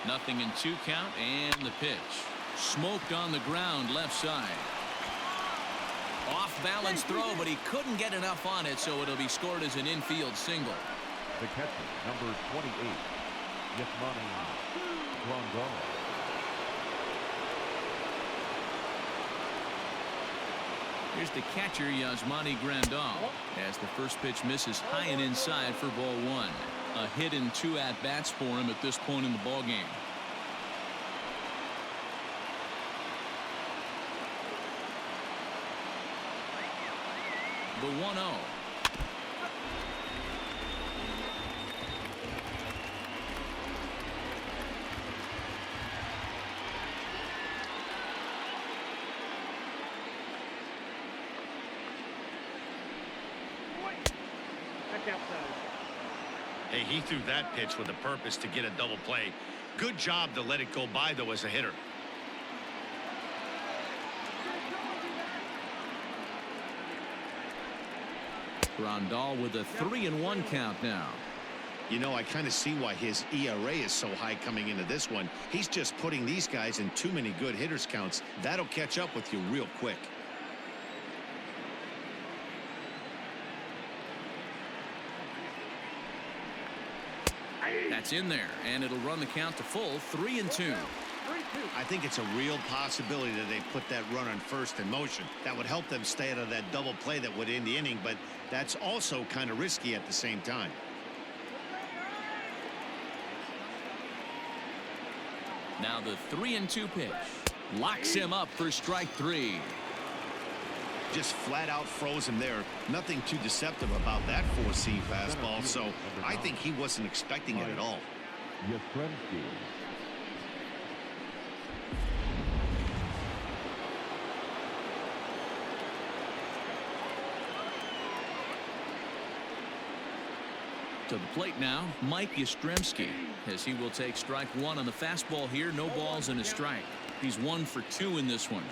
Nothing in 2 count, and the pitch. Smoked on the ground left side. Off balance throw, but he couldn't get enough on it, so it'll be scored as an infield single. The catcher, number 28, Yasmani Grandal. Here's the catcher, Yasmani Grandal, as the first pitch misses high and inside for ball 1. A hit and 2 at-bats for him at this point in the ballgame. The 1-0. Hey, he threw that pitch with a purpose to get a double play. Good job to let it go by, though, as a hitter. Grandal with a 3-1 count now. You know, I kind of see why his ERA is so high coming into this one. He's just putting these guys in too many good hitters counts. That'll catch up with you real quick. That's in there, and it'll run the count to full. 3-2. I think it's a real possibility that they put that run on first in motion. That would help them stay out of that double play that would end the inning, but that's also kind of risky at the same time. Now the 3-2 pitch. Locks him up for strike 3. Just flat out froze him there. Nothing too deceptive about that 4-seam fastball, so I think he wasn't expecting it at all. Yastrzemski. To the plate now, Mike Yastrzemski, as he will take strike 1 on the fastball here. No balls and a strike. He's 1 for 2 in this one.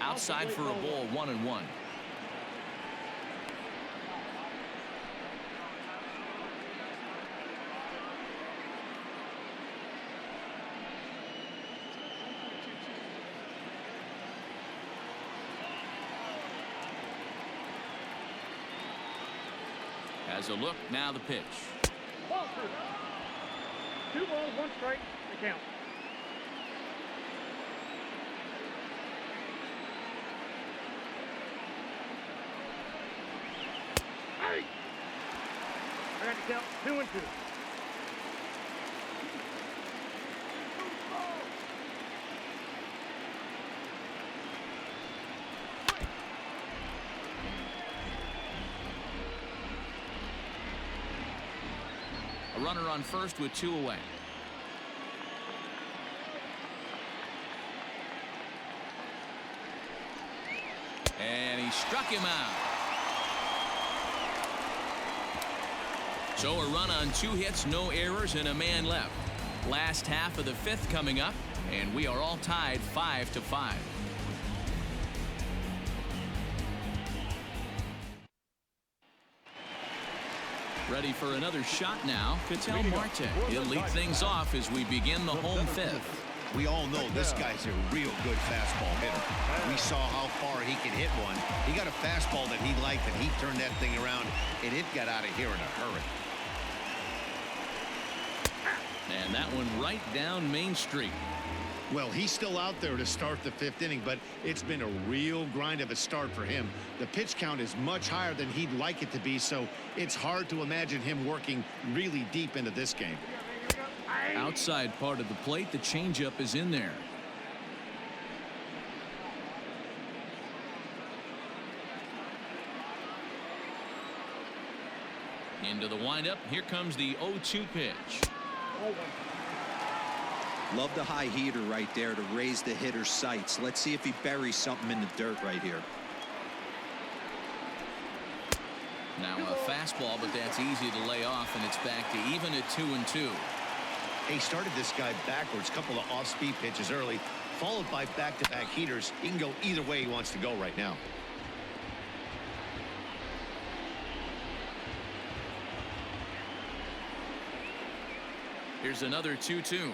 Outside for a ball, 1-1. Has a look. Now the pitch. Ball 2. 2 balls, 1 strike. The count. Hey! I got to count 2 and 2. A runner on first with 2 away. And he struck him out. So a run on 2 hits, no errors, and a man left. Last half of the 5th coming up, and we are all tied 5-5. Ready for another shot now. Ketel Marte. He'll lead things off as we begin the home 5th. We all know this guy's a real good fastball hitter. We saw how far he can hit one. He got a fastball that he liked, and he turned that thing around, and it got out of here in a hurry. And that one right down Main Street. Well, he's still out there to start the 5th inning, but it's been a real grind of a start for him. The pitch count is much higher than he'd like it to be, so it's hard to imagine him working really deep into this game. Outside part of the plate, the changeup is in there. Into the windup. Here comes the 0-2 pitch. Love the high heater right there to raise the hitter's sights. Let's see if he buries something in the dirt right here. Now a fastball, but that's easy to lay off, and it's back to even at 2-2. He started this guy backwards, couple of off-speed pitches early, followed by back-to-back heaters. He can go either way he wants to go right now. Here's another 2-2.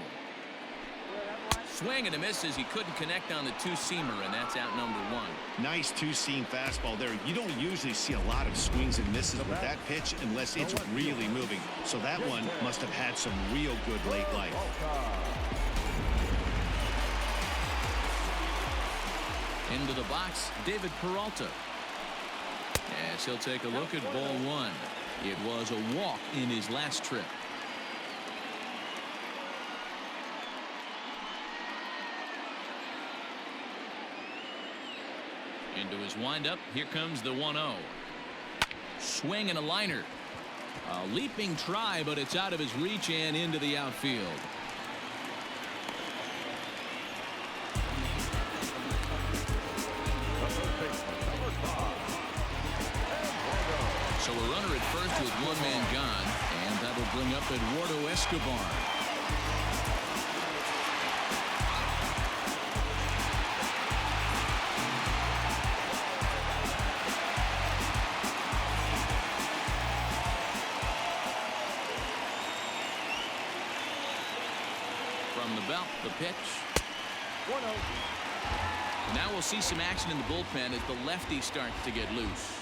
Swing and a miss as he couldn't connect on the 2-seamer, and that's out number 1. Nice 2-seam fastball there. You don't usually see a lot of swings and misses with that pitch unless it's really moving. So that one must have had some real good late life. Into the box, David Peralta. As he'll take a look at ball 1. It was a walk in his last trip. Into his windup. Here comes the 1-0. Swing and a liner. A leaping try, but it's out of his reach and into the outfield. So a runner at first with 1 man gone, and that'll bring up Eduardo Escobar. From the belt, the pitch. 1-0. Now we'll see some action in the bullpen as the lefty starts to get loose.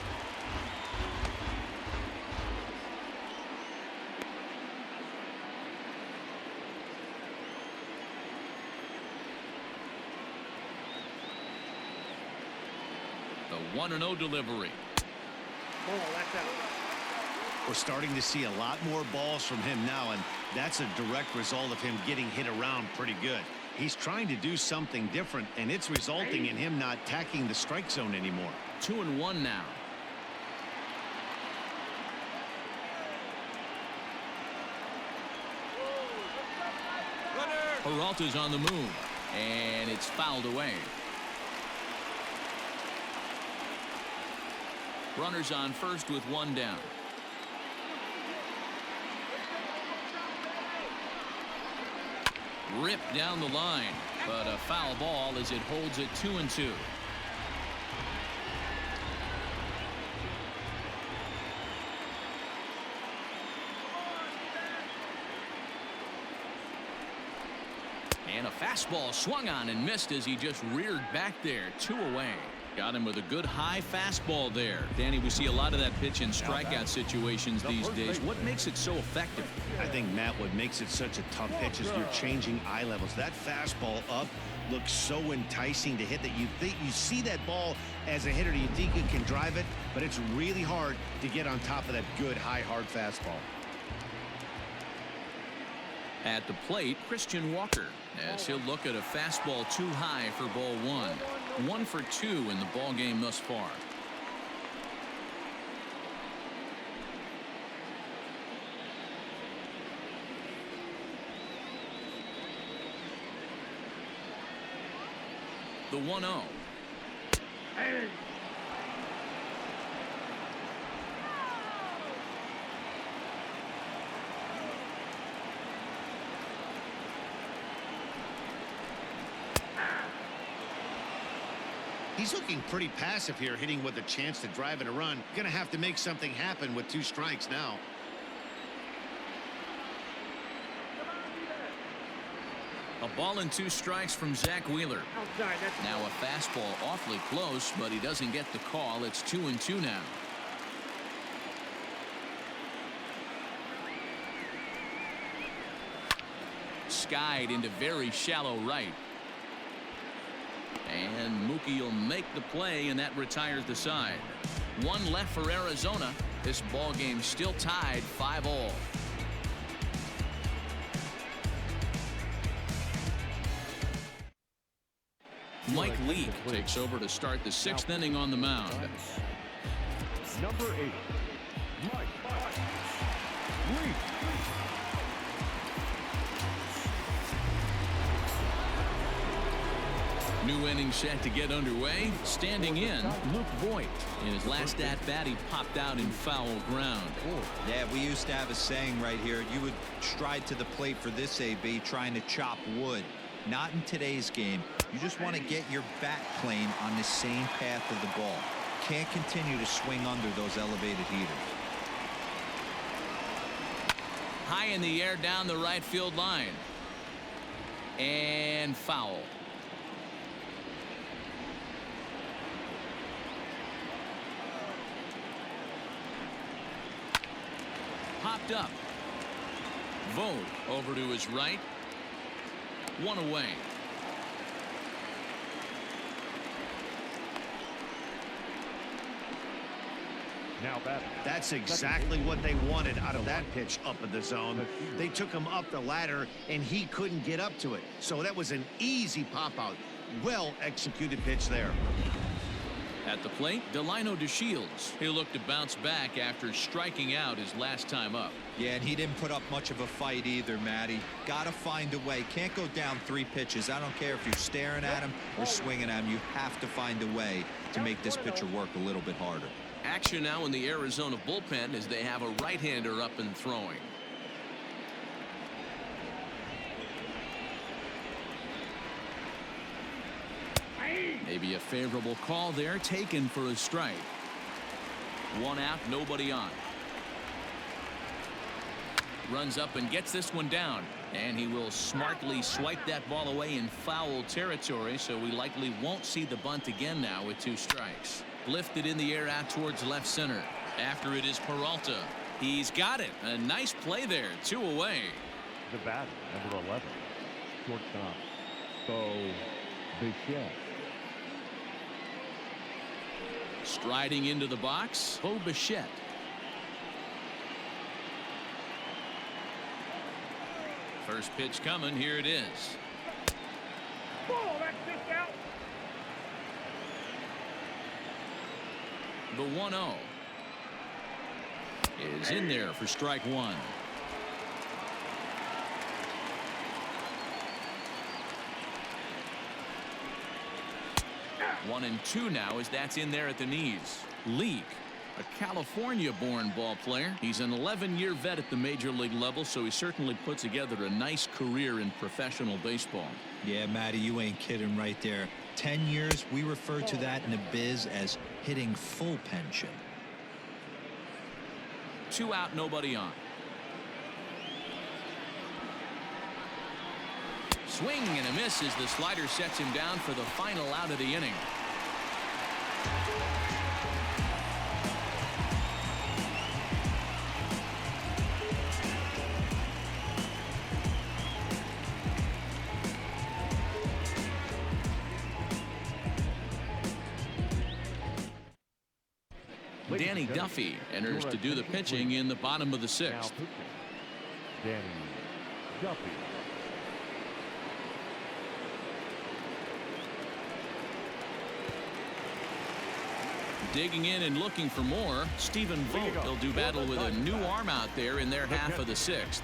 The 1-0 delivery. Ball, that's out. We're starting to see a lot more balls from him now, and that's a direct result of him getting hit around pretty good. He's trying to do something different, and it's resulting in him not tacking the strike zone anymore. 2-1 now. Peralta's on the move, and it's fouled away. Runners on first with 1 down. Ripped down the line, but a foul ball as it holds it 2-2. And a fastball swung on and missed as he just reared back there. 2 away. Got him with a good high fastball there. Danny, we see a lot of that pitch in strikeout situations these days. What makes it so effective? I think, Matt, what makes it such a tough pitch is you're changing eye levels. That fastball up looks so enticing to hit that you see that ball as a hitter. You think you can drive it, but it's really hard to get on top of that good high hard fastball. At the plate, Christian Walker, as he'll look at a fastball too high for ball one. 1 for 2 in the ball game thus far. The 1-0. He's looking pretty passive here, hitting with a chance to drive in a run. Gonna have to make something happen with 2 strikes now. A ball and 2 strikes from Zach Wheeler. Outside. That's Now a fastball awfully close, but he doesn't get the call. It's 2-2 now. Skied into very shallow right. And Mookie will make the play, and that retires the side. 1 left for Arizona. This ball game still tied 5-all. Mike Leake takes over to start the 6th inning on the mound. Number 8, Mike Leake. New inning set to get underway. Standing in, Luke Voigt. In his last at-bat, he popped out in foul ground. Yeah, we used to have a saying right here. You would stride to the plate for this AB trying to chop wood. Not in today's game. You just want to get your bat plane on the same path of the ball. Can't continue to swing under those elevated heaters. High in the air down the right field line. And foul. Popped up. Vogt over to his right. 1 away. Now batting. That's exactly what they wanted out of that pitch up in the zone. They took him up the ladder, and he couldn't get up to it. So that was an easy pop-out. Well executed pitch there. At the plate, Delino DeShields. He'll look to bounce back after striking out his last time up. Yeah, and he didn't put up much of a fight either, Matty. Got to find a way. Can't go down 3 pitches. I don't care if you're staring at him or swinging at him. You have to find a way to make this pitcher work a little bit harder. Action now in the Arizona bullpen as they have a right-hander up and throwing. Maybe a favorable call there, taken for a strike. 1 out, nobody on. Runs up and gets this one down, and he will smartly swipe that ball away in foul territory, so we likely won't see the bunt again now with 2 strikes. Lifted in the air out towards left center. After it is Peralta. He's got it. A nice play there. 2 away. The batter, number 11, shortstop, Bo Bichette. Striding into the box, Bo Bichette. First pitch coming. Here it is. ball. That's just out. The 1-0 is in there for strike 1. One and 2 now as that's in there at the knees. Leake, a California-born ball player. He's an 11-year vet at the major league level, so he certainly put together a nice career in professional baseball. Yeah, Matty, you ain't kidding right there. 10 years, we refer to that in the biz as hitting full pension. 2 out, nobody on. Swing and a miss as the slider sets him down for the final out of the inning. Danny Duffy enters to do the pitching in the bottom of the sixth. Danny Duffy. Digging in and looking for more, Stephen Vogt. He'll do battle with a new arm out there in their half of the sixth.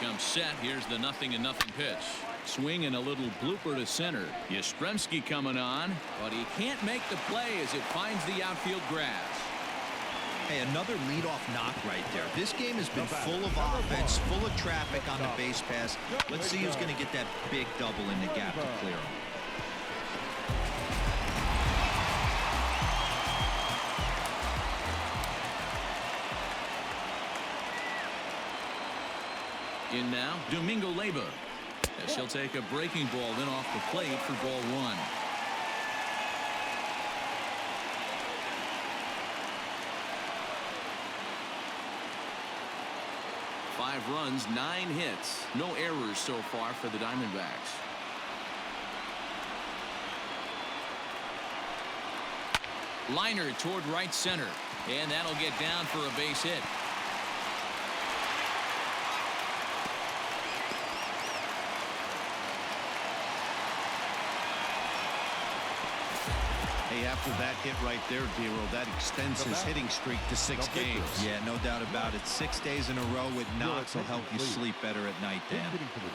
Comes set. Here's the 0-0 pitch. Swing and a little blooper to center. Yastrzemski coming on, but he can't make the play as it finds the outfield grass. Hey, another leadoff knock right there. This game has been full of offense, full of traffic on the base pass. Let's see who's going to get that big double in the gap to clear him. In now, Domingo Leyba. As he'll take a breaking ball then off the plate for ball one. Five runs, 9 hits, no errors so far for the Diamondbacks. Liner toward right center, and that'll get down for a base hit. Hey, after that hit right there, Dero, that extends his hitting streak to 6 games. Yeah, no doubt about it. 6 days in a row with knocks will help you sleep better at night, Dan.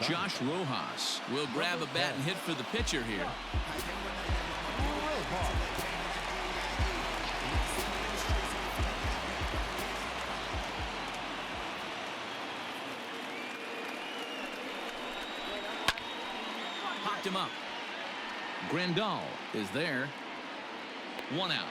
Josh Rojas will grab a bat and hit for the pitcher here. Popped him up. Grandal is there. 1 out.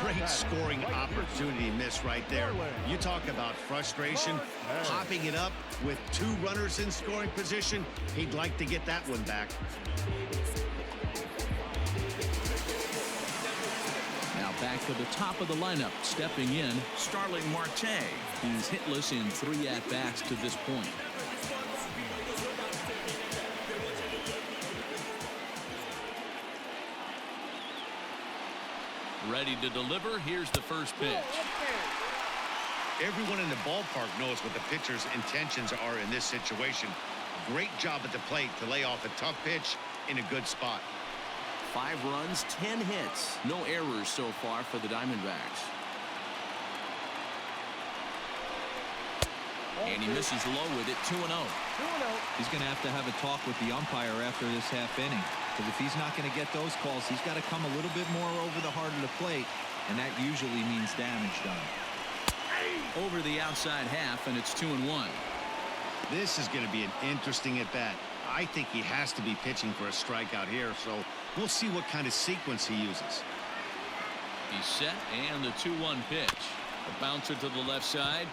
Great scoring opportunity miss right there. You talk about frustration, popping it up with 2 runners in scoring position. He'd like to get that one back. Now back to the top of the lineup, stepping in, Starling Marte. He's hitless in 3 at-bats to this point. Ready to deliver. Here's the first pitch. Everyone in the ballpark knows what the pitcher's intentions are in this situation. Great job at the plate to lay off a tough pitch in a good spot. 5 runs, 10 hits. No errors so far for the Diamondbacks. And he misses low with it, 2-0. He's going to have a talk with the umpire after this half inning. Because if he's not going to get those calls, he's got to come a little bit more over the heart of the plate, and that usually means damage done. Over the outside half, and it's 2-1. This is going to be an interesting at-bat. I think he has to be pitching for a strikeout here, so we'll see what kind of sequence he uses. He's set, and the 2-1 pitch. A bouncer to the left side.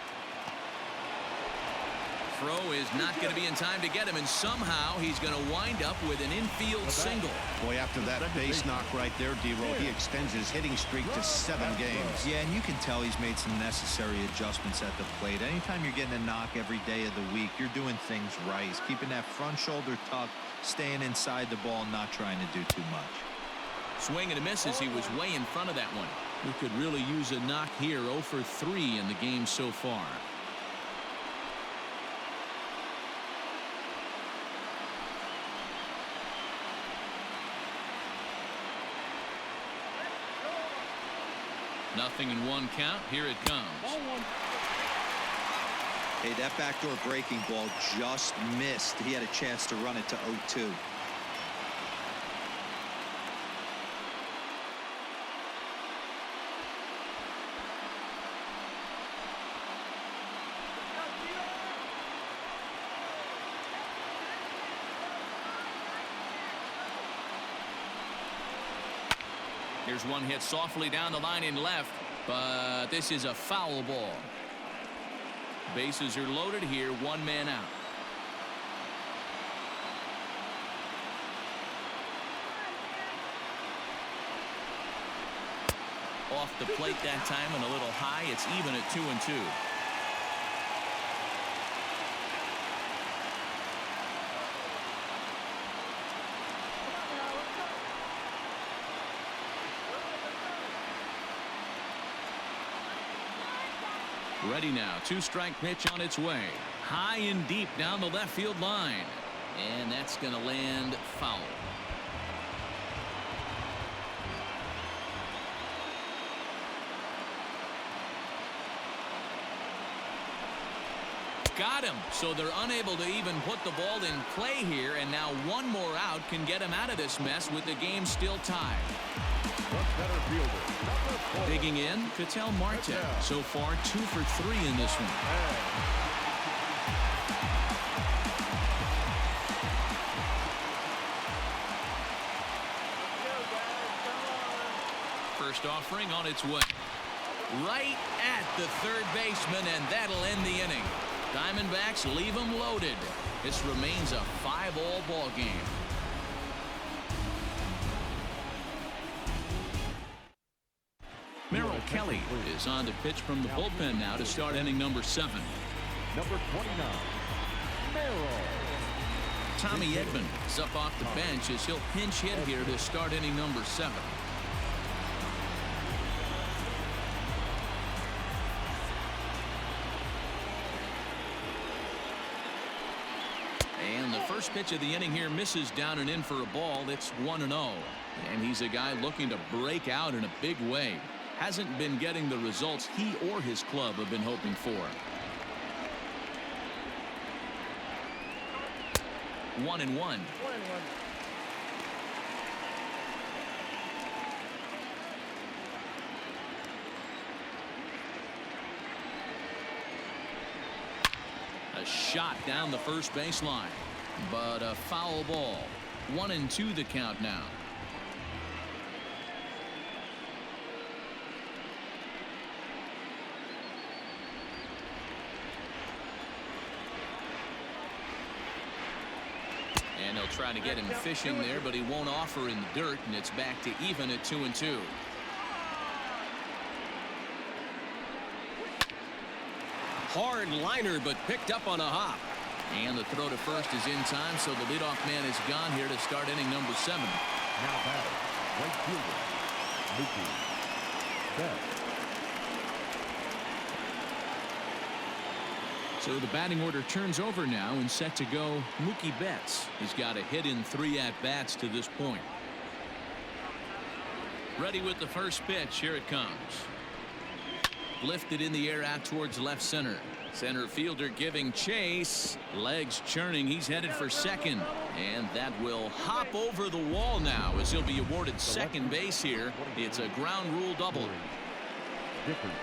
Throw is not going to be in time to get him, and somehow he's going to wind up with an infield single. Boy, after that base knock right there, D-Roll, he extends his hitting streak to 7 games. Yeah, and you can tell he's made some necessary adjustments at the plate. Anytime you're getting a knock every day of the week, you're doing things right. He's keeping that front shoulder tucked, staying inside the ball, not trying to do too much. Swing and a miss as he was way in front of that one. We could really use a knock here. 0 for 3 in the game so far. Nothing in 1 count. Here it comes. Hey, that backdoor breaking ball just missed. He had a chance to run it to 0-2. Here's one hit softly down the line in left, but this is a foul ball. Bases are loaded here, one man out. Off the plate that time and a little high. It's even at 2-2. Ready now. 2-strike pitch on its way. High and deep down the left field line. And that's going to land foul. Got him. So they're unable to even put the ball in play here. And now one more out can get him out of this mess with the game still tied. Better fielder. Digging in, Ketel Marte. So far 2 for 3 in this one. First offering on its way. Right at the third baseman, and that'll end the inning. Diamondbacks leave them loaded. This remains a 5-all ball game. Merrill Kelly is on to pitch from the bullpen now to start inning number 7. Number 29, Merrill. Tommy Edman is up off the bench as he'll pinch hit here to start inning number 7. And the first pitch of the inning here misses down and in for a ball. It's 1-0. And he's a guy looking to break out in a big way. Hasn't been getting the results he or his club have been hoping for. 1-1. A shot down the first baseline, but a foul ball. 1-2 the count now. And they'll try to get him fishing there, but he won't offer in the dirt, and it's back to even at 2-2. Hard liner, but picked up on a hop. And the throw to first is in time, so the leadoff man is gone here to start inning number 7. Now batting, right fielder, Mookie Betts. So the batting order turns over now and set to go Mookie Betts. He's got a hit in 3 at-bats to this point. Ready with the first pitch. Here it comes. Lifted in the air out towards left center. Center fielder giving chase. Legs churning. He's headed for second. And that will hop over the wall now as he'll be awarded second base here. It's a ground rule double. Dickerson.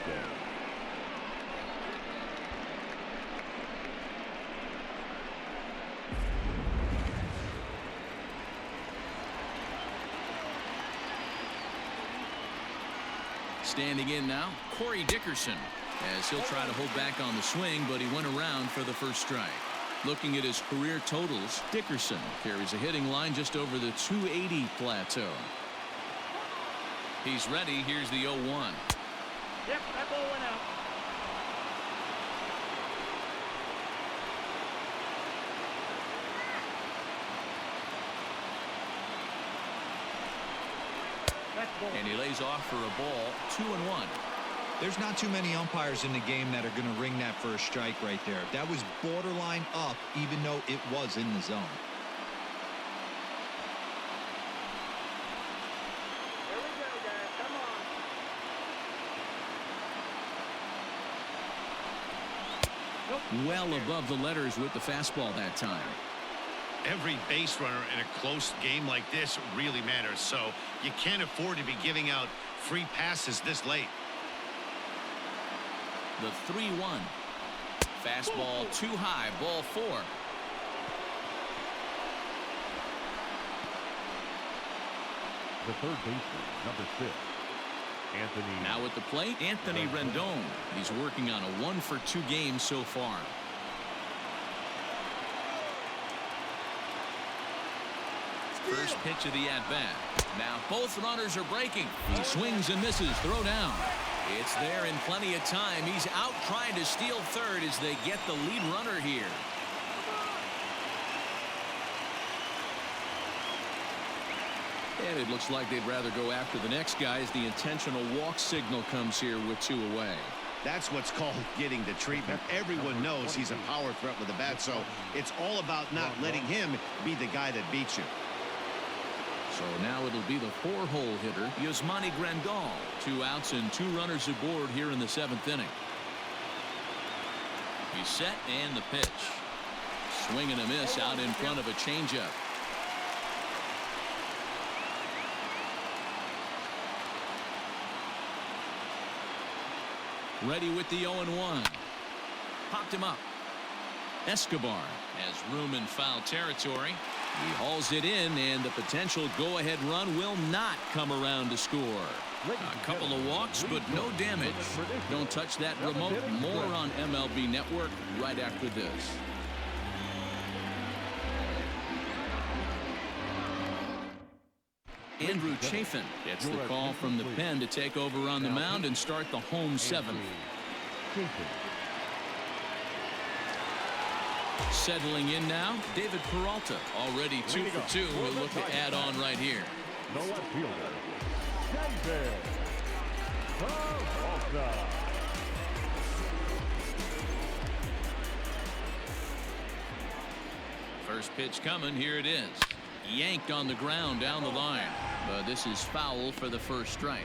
Standing in now, Corey Dickerson, as he'll try to hold back on the swing, but he went around for the first strike. Looking at his career totals, Dickerson carries a hitting line just over the 280 plateau. He's ready. Here's the 0-1. Yep, that ball went out. And he lays off for a ball. 2-1. There's not too many umpires in the game that are going to ring that first strike right there. That was borderline up, even though it was in the zone. Here we go, guys. Come on. Well above the letters with the fastball that time. Every base runner in a close game like this really matters, so you can't afford to be giving out free passes this late. The 3-1. Fastball too high. Ball 4. The third baseman, number 6, Now at the plate, Anthony Rendon. He's working on a 1-for-2 game so far. First pitch of the at-bat. Now both runners are breaking. He swings and misses. Throw down. It's there in plenty of time. He's out trying to steal third as they get the lead runner here. And it looks like they'd rather go after the next guy as the intentional walk signal comes here with 2 away. That's what's called getting the treatment. Everyone knows he's a power threat with the bat, so it's all about not letting him be the guy that beats you. So now it'll be the 4-hole hitter, Yasmani Grandal. 2 outs and 2 runners aboard here in the 7th inning. He's set and the pitch. Swing and a miss out in front of a changeup. Ready with the 0-1. Popped him up. Escobar has room in foul territory. He hauls it in, and the potential go-ahead run will not come around to score. A couple of walks, but no damage. Don't touch that remote. More on MLB Network right after this. Andrew Chafin gets the call from the pen to take over on the mound and start the home 7th. Settling in now, David Peralta, already 2 for 2. We'll look to add on right here. The left fielder, David Peralta. First pitch coming. Here it is. Yanked on the ground down the line. But this is foul for the first strike.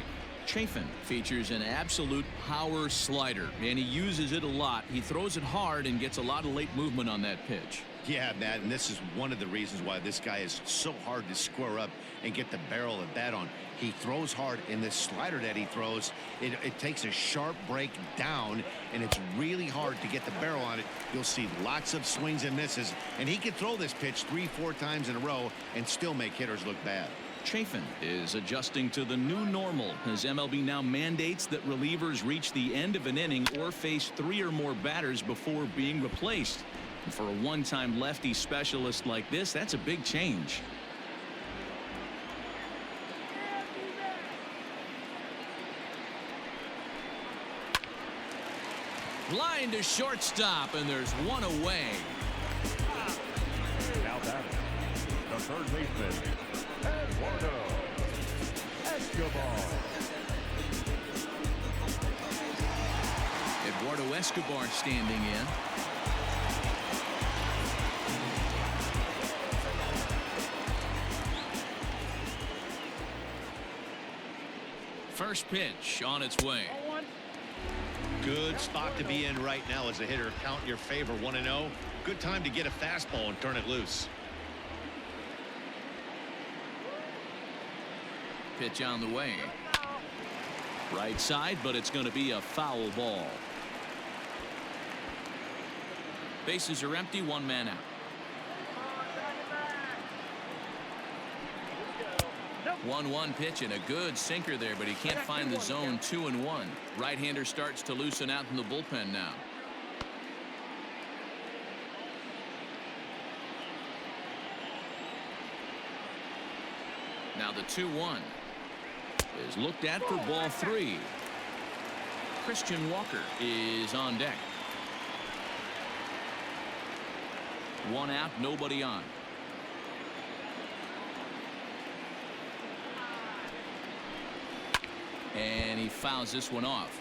Chafin features an absolute power slider, and he uses it a lot. He throws it hard and gets a lot of late movement on that pitch. Yeah, Matt, and this is one of the reasons why this guy is so hard to square up and get the barrel of that on. He throws hard, and this slider that he throws, it takes a sharp break down, and it's really hard to get the barrel on it. You'll see lots of swings and misses, and he can throw this pitch 3-4 times in a row and still make hitters look bad. Chafin is adjusting to the new normal as MLB now mandates that relievers reach the end of an inning or face 3 or more batters before being replaced. And for a one-time lefty specialist like this, that's a big change. Line to shortstop, and there's 1 away. Now batting, the third baseman, Eduardo Escobar. Eduardo Escobar standing in. First pitch on its way. Good spot to be in right now as a hitter. Count your favor. 1-0. Good time to get a fastball and turn it loose. Pitch on the way. Right side, but it's going to be a foul ball. Bases are empty, 1 man out. 1-1 pitch and a good sinker there, but he can't find the zone. 2-1. Right-hander starts to loosen out in the bullpen now. Now the 2-1 is looked at for ball 3. Christian Walker is on deck. 1 out, nobody on. And he fouls this one off.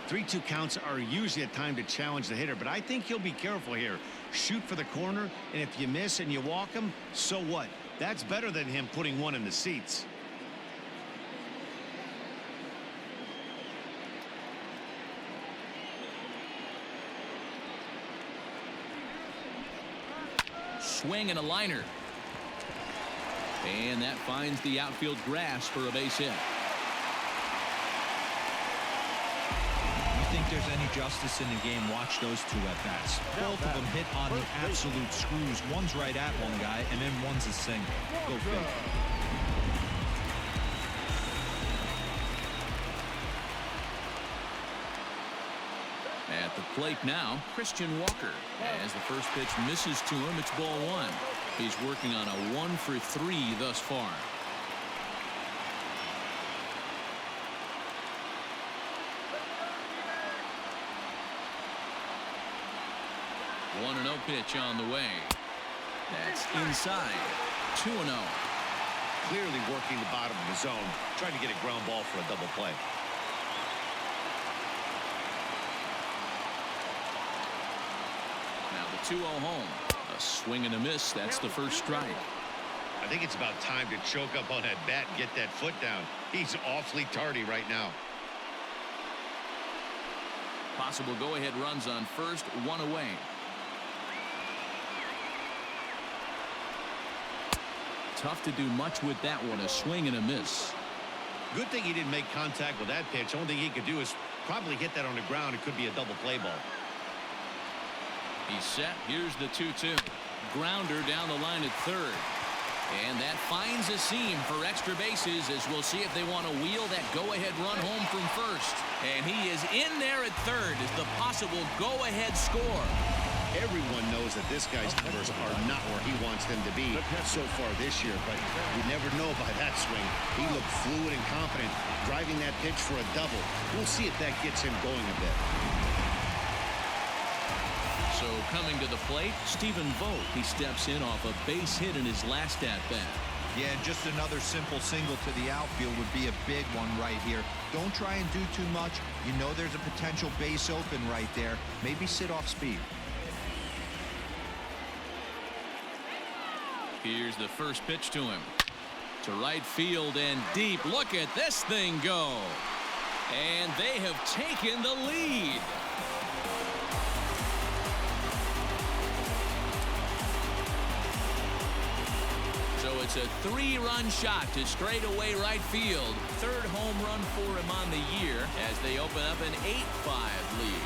3-2 counts are usually a time to challenge the hitter, but I think he'll be careful here. Shoot for the corner, and if you miss and you walk him, so what? That's better than him putting 1 in the seats. Swing and a liner. And that finds the outfield grass for a base hit. Think there's any justice in the game, watch those 2 at-bats. Both of them hit on the absolute screws. One's right at one guy, and then one's a single. Go figure. At the plate now, Christian Walker. As the first pitch misses to him, it's ball one. He's working on a 1-for-3 thus far. 1-0 pitch on the way. That's inside. 2-0. Clearly working the bottom of the zone, trying to get a ground ball for a double play. Now the 2-0 home. A swing and a miss. That's the first strike. I think it's about time to choke up on that bat and get that foot down. He's awfully tardy right now. Possible go-ahead runs on first, one away. Tough to do much with that one. A swing and a miss. Good thing he didn't make contact with that pitch. Only thing he could do is probably hit that on the ground. It could be a double play ball. He's set. Here's the 2-2. Grounder down the line at third. And that finds a seam for extra bases, as we'll see if they want to wheel that go-ahead run home from first. And he is in there at third as the possible go-ahead score. Everyone knows that this guy's numbers are not where he wants them to be so far this year, but you never know by that swing. He looked fluid and confident, driving that pitch for a double. We'll see if that gets him going a bit. So coming to the plate, Stephen Vogt. He steps in off a base hit in his last at-bat. Yeah, just another simple single to the outfield would be a big one right here. Don't try and do too much. You know there's a potential base open right there. Maybe sit off speed. Here's the first pitch to him. To right field and deep. Look at this thing go. And they have taken the lead. So it's a 3-run shot to straightaway right field. Third home run for him on the year as they open up an 8-5 lead.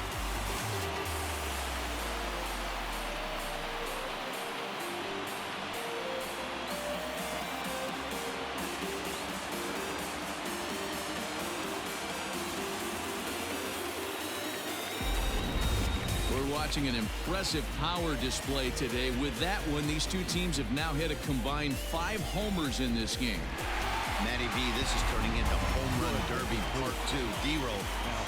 Watching an impressive power display today. With that one, these two teams have now hit a combined 5 homers in this game. Matty V, this is turning into home run derby part 2. D-Row,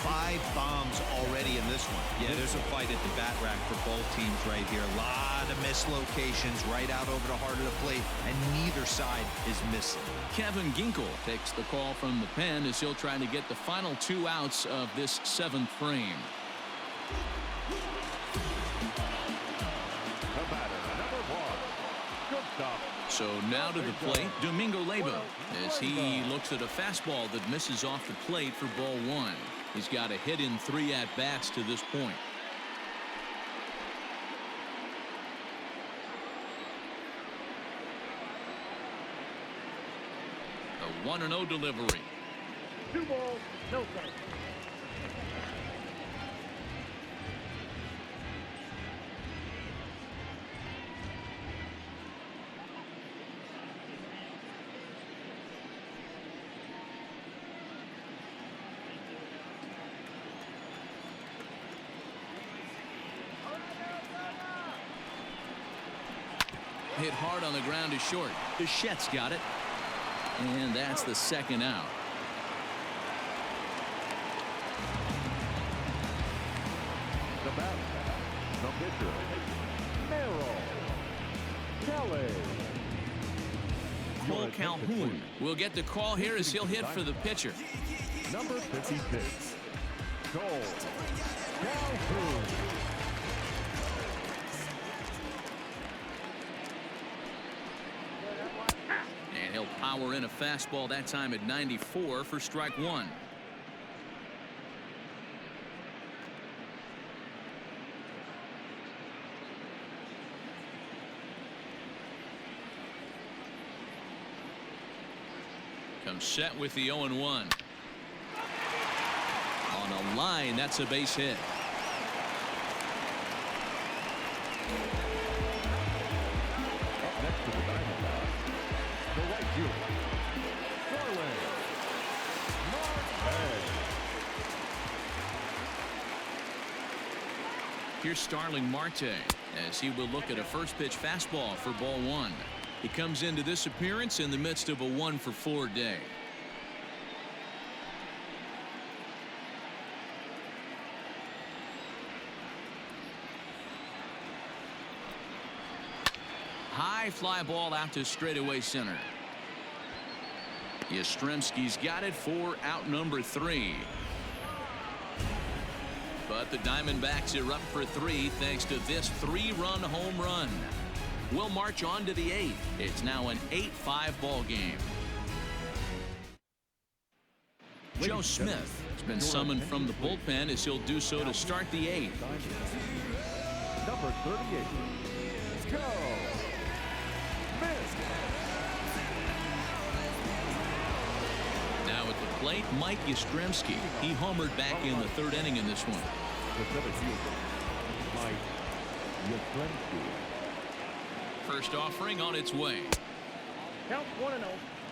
5 bombs already in this one. Yeah, there's a fight at the bat rack for both teams right here. A lot of mislocations right out over the heart of the plate, and neither side is missing. Kevin Ginkel takes the call from the pen as he'll try to get the final 2 outs of this 7th frame. So now to the plate, Domingo Lebo, as he looks at a fastball that misses off the plate for ball 1. He's got a hit in 3 at-bats to this point. A 1-0 delivery. 2 balls, no strikes. Hit hard on the ground is short. Bichette's got it. And that's the 2nd out. The batter, the pitcher, Merrill Kelly. Cole Calhoun will get the call here as he'll hit for the pitcher. Number 56, Cole Calhoun. And he'll power in a fastball that time at 94 for strike 1. Comes set with the 0-1. On a line, that's a base hit. Up next to the Diamondbacks, the right fielder, Starling Marte. Here's Starling Marte as he will look at a first pitch fastball for ball one. He comes into this appearance in the midst of a 1-for-4 day. High fly ball out to straightaway center. Yastrzemski's got it for out number 3. But the Diamondbacks are up for 3 thanks to this 3-run home run. We'll march on to the 8th. It's now an 8-5 ball game. Joe Smith has been summoned from the bullpen as he'll do so to start the 8th. Number 38. Go. Now at the plate, Mike Yastrzemski. He homered back in the 3rd inning in this one. Mike Yastrzemski. First offering on its way. Count 1-0.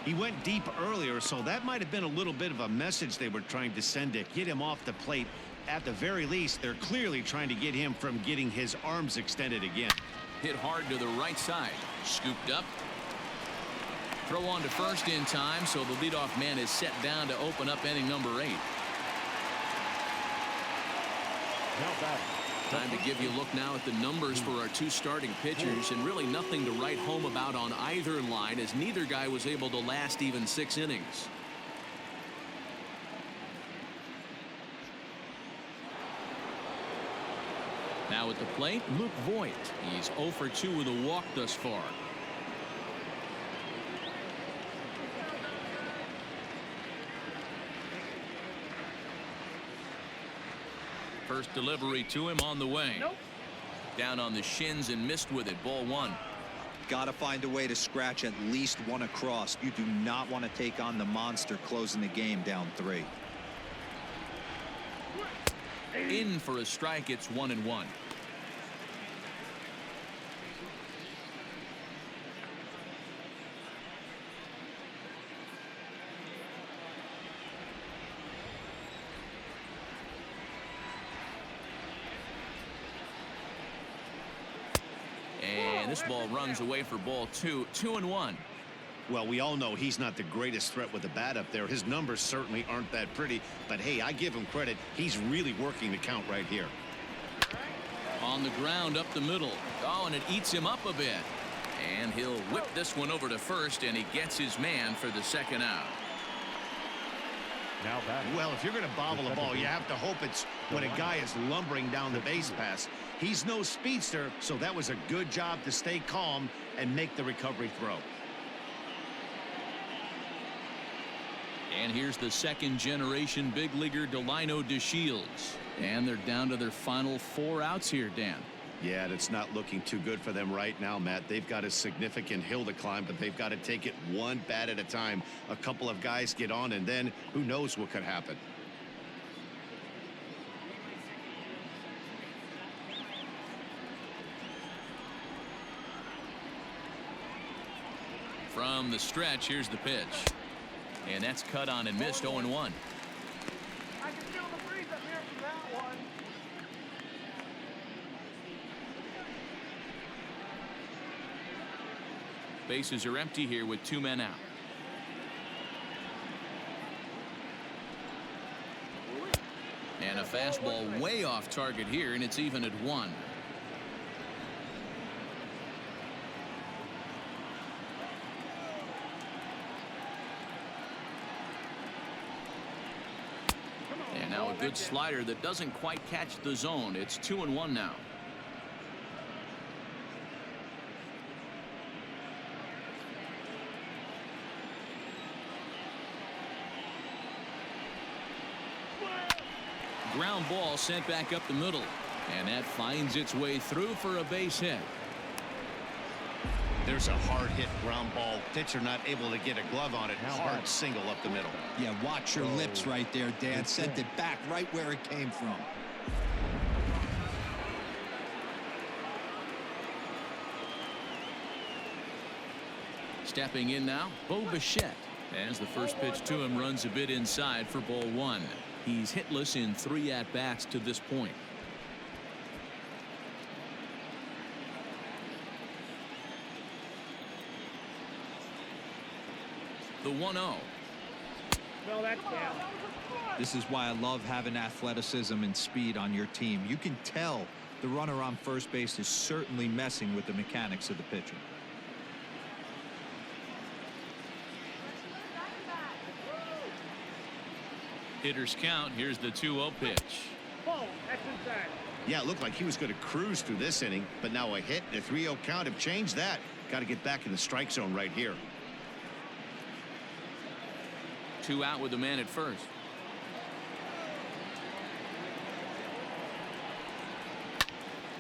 He went deep earlier, so that might have been a little bit of a message they were trying to send to get him off the plate. At the very least, they're clearly trying to get him from getting his arms extended again. Hit hard to the right side. Scooped up. Throw on to first in time, so the leadoff man is set down to open up inning number 8. Now back. Time to give you a look now at the numbers for our 2 starting pitchers, and really nothing to write home about on either line, as neither guy was able to last even 6 innings. Now at the plate, Luke Voit. He's 0 for 2 with a walk thus far. First delivery to him on the way. Nope. Down on the shins and missed with it. Ball 1. Got to find a way to scratch at least one across. You do not want to take on the monster closing the game down 3. In for a strike. It's 1-1. And this ball runs away for ball 2. 2-1. Well, we all know he's not the greatest threat with the bat up there. His numbers certainly aren't that pretty, but hey, I give him credit. He's really working the count right here. On the ground up the middle. Oh, and it eats him up a bit. And he'll whip this one over to first, and he gets his man for the 2nd out. Now back. Well, if you're going to bobble a ball, you have to hope it's when a guy is lumbering down the base pass. He's no speedster, so that was a good job to stay calm and make the recovery throw. And here's the 2nd-generation big leaguer Delino DeShields. And they're down to their final 4 outs here, Dan. Yeah, and it's not looking too good for them right now, Matt. They've got a significant hill to climb, but they've got to take it one bat at a time. A couple of guys get on, and then who knows what could happen. From the stretch, here's the pitch. And that's cut on and missed. 0-1. I can feel the breeze up here from that one. Bases are empty here with 2 men out. And a fastball way off target here, and it's even at 1. And now a good slider that doesn't quite catch the zone. It's 2-1 now. Ground ball sent back up the middle, and that finds its way through for a base hit. There's a hard hit ground ball. Pitcher not able to get a glove on it. Hard single up the middle. Yeah, watch your lips right there, Dan. Sent it back right where it came from. Stepping in now, Bo Bichette. As the first pitch to him runs a bit inside for ball 1. He's hitless in 3 at-bats to this point. The 1-0. No, that's down. This is why I love having athleticism and speed on your team. You can tell the runner on first base is certainly messing with the mechanics of the pitcher. Hitters count. Here's the 2-0 pitch. Ball, that's inside. Yeah, it looked like he was going to cruise through this inning, but now a hit and a 3-0 count have changed that. Got to get back in the strike zone right here. 2 out with the man at first.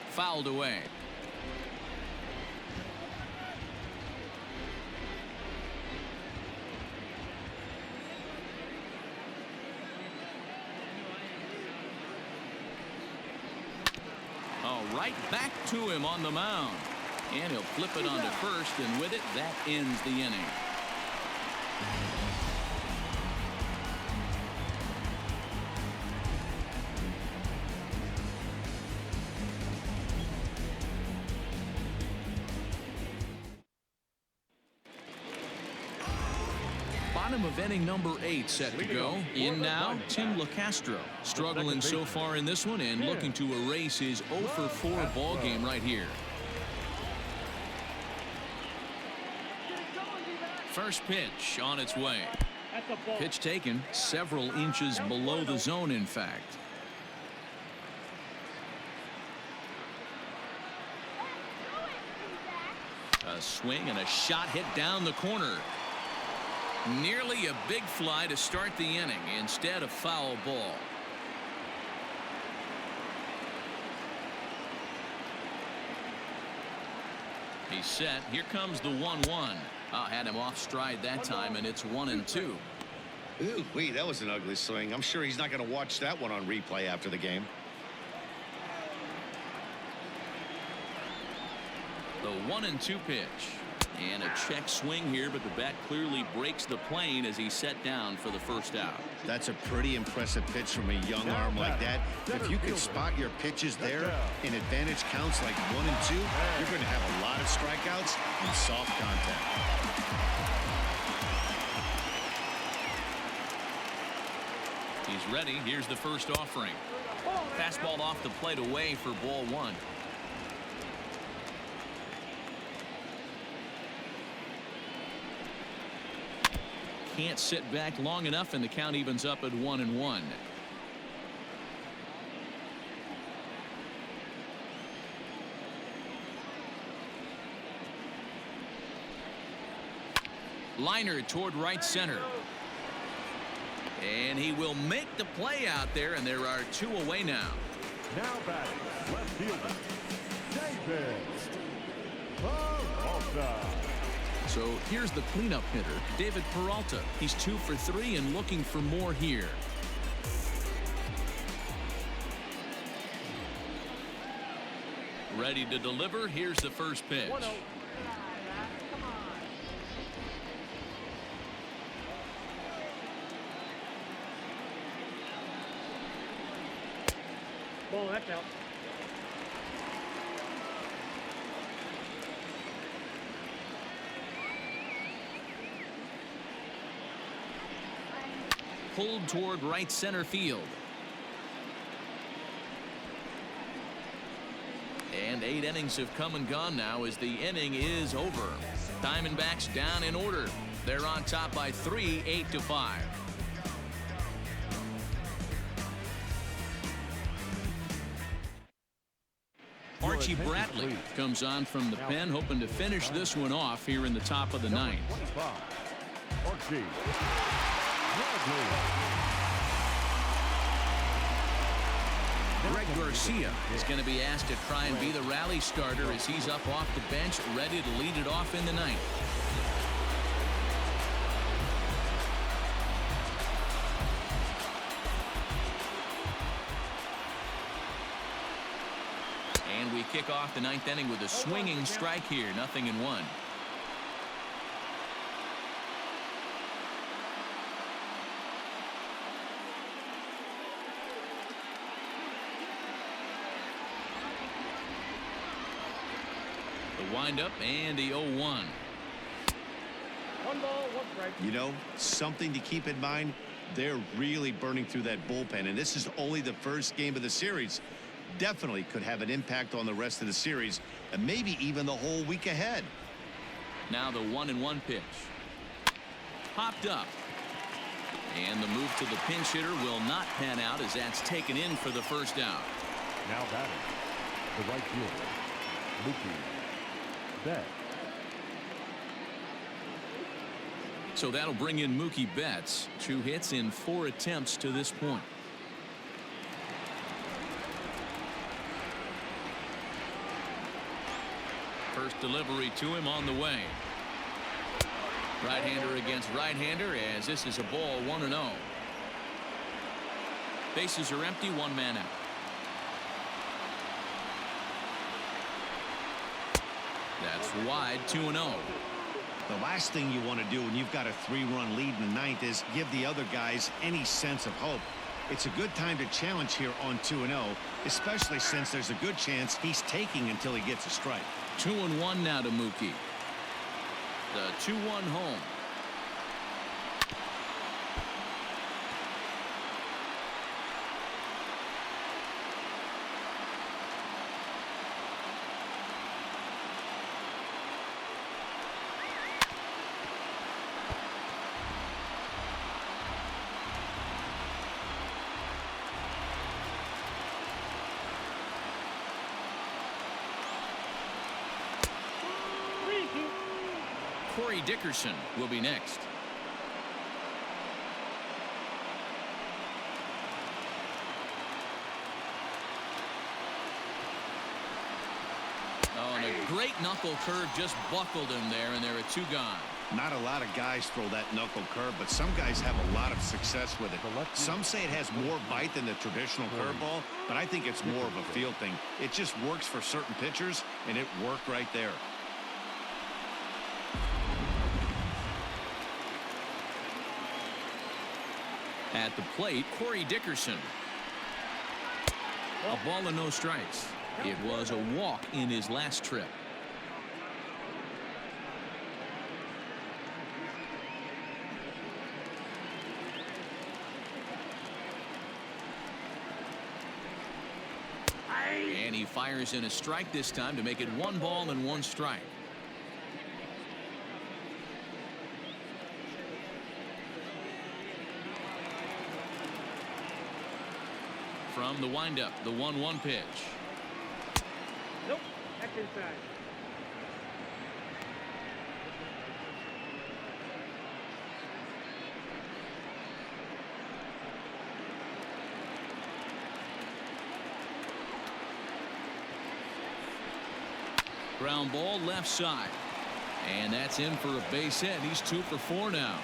Fouled away. Oh, right back to him on the mound. And he'll flip it onto first, and with it, that ends the inning. Bottom of inning number 8 set to go. In now, Tim LeCastro. Struggling so far in this one and looking to erase his 0-for-4 ball game right here. First pitch on its way. Pitch taken several inches below the zone, in fact. A swing and a shot hit down the corner. Nearly a big fly to start the inning. Instead, a foul ball. He's set. Here comes the 1-1. Had him off stride that time, and it's 1-2. Ooh, wait, that was an ugly swing. I'm sure he's not going to watch that one on replay after the game. The 1-2 pitch. And a check swing here, but the bat clearly breaks the plane as he's set down for the first out. That's a pretty impressive pitch from a young arm like that. If you can spot your pitches there in advantage counts like 1 and 2, you're going to have a lot of strikeouts and soft contact. He's ready. Here's the first offering. Fastball off the plate away for ball 1. Can't sit back long enough, and the count evens up at 1-1. Liner toward right center. And he will make the play out there, and there are 2 away now. Now batting, left fielder, David Peralta. So here's the cleanup hitter, David Peralta. He's 2 for 3 and looking for more here. Ready to deliver. Here's the first pitch. Ball, that's out. Pulled toward right center field. And 8 innings have come and gone now as the inning is over. Diamondbacks down in order. They're on top by 3, 8-5. Archie Bradley comes on from the pen, hoping to finish this one off here in the top of the 9th. Archie. Greg Garcia is going to be asked to try and be the rally starter as he's up off the bench, ready to lead it off in the 9th. And we kick off the 9th inning with a swinging strike here, 0-1. The windup and the 0-1. 1 ball, 1 strike. You know, something to keep in mind, they're really burning through that bullpen, and this is only the first game of the series. Definitely could have an impact on the rest of the series and maybe even the whole week ahead. Now the 1-1 pitch. Popped up. And the move to the pinch hitter will not pan out as that's taken in for the first out. Now batting, the right fielder, Mookie Betts. So that'll bring in Mookie Betts. 2 hits in 4 attempts to this point. First delivery to him on the way. Right-hander against right-hander as this is a ball 1-0. Bases are empty, 1 man out. That's wide, 2-0. The last thing you want to do when you've got a 3-run lead in the 9th is give the other guys any sense of hope. It's a good time to challenge here on 2-0, especially since there's a good chance he's taking until he gets a strike. 2-1 now to Mookie. The 2-1 home. Corey Dickerson will be next. Oh, and a great knuckle curve just buckled him there, and there are 2 gone. Not a lot of guys throw that knuckle curve, but some guys have a lot of success with it. Some say it has more bite than the traditional curveball, but I think it's more of a feel thing. It just works for certain pitchers, and it worked right there. At the plate, Corey Dickerson. A ball and no strikes. It was a walk in his last trip. And he fires in a strike this time to make it 1 ball and 1 strike. From the windup, the 1-1 pitch. Nope, that's inside. Ground ball left side. And that's in for a base hit. He's 2 for 4 now.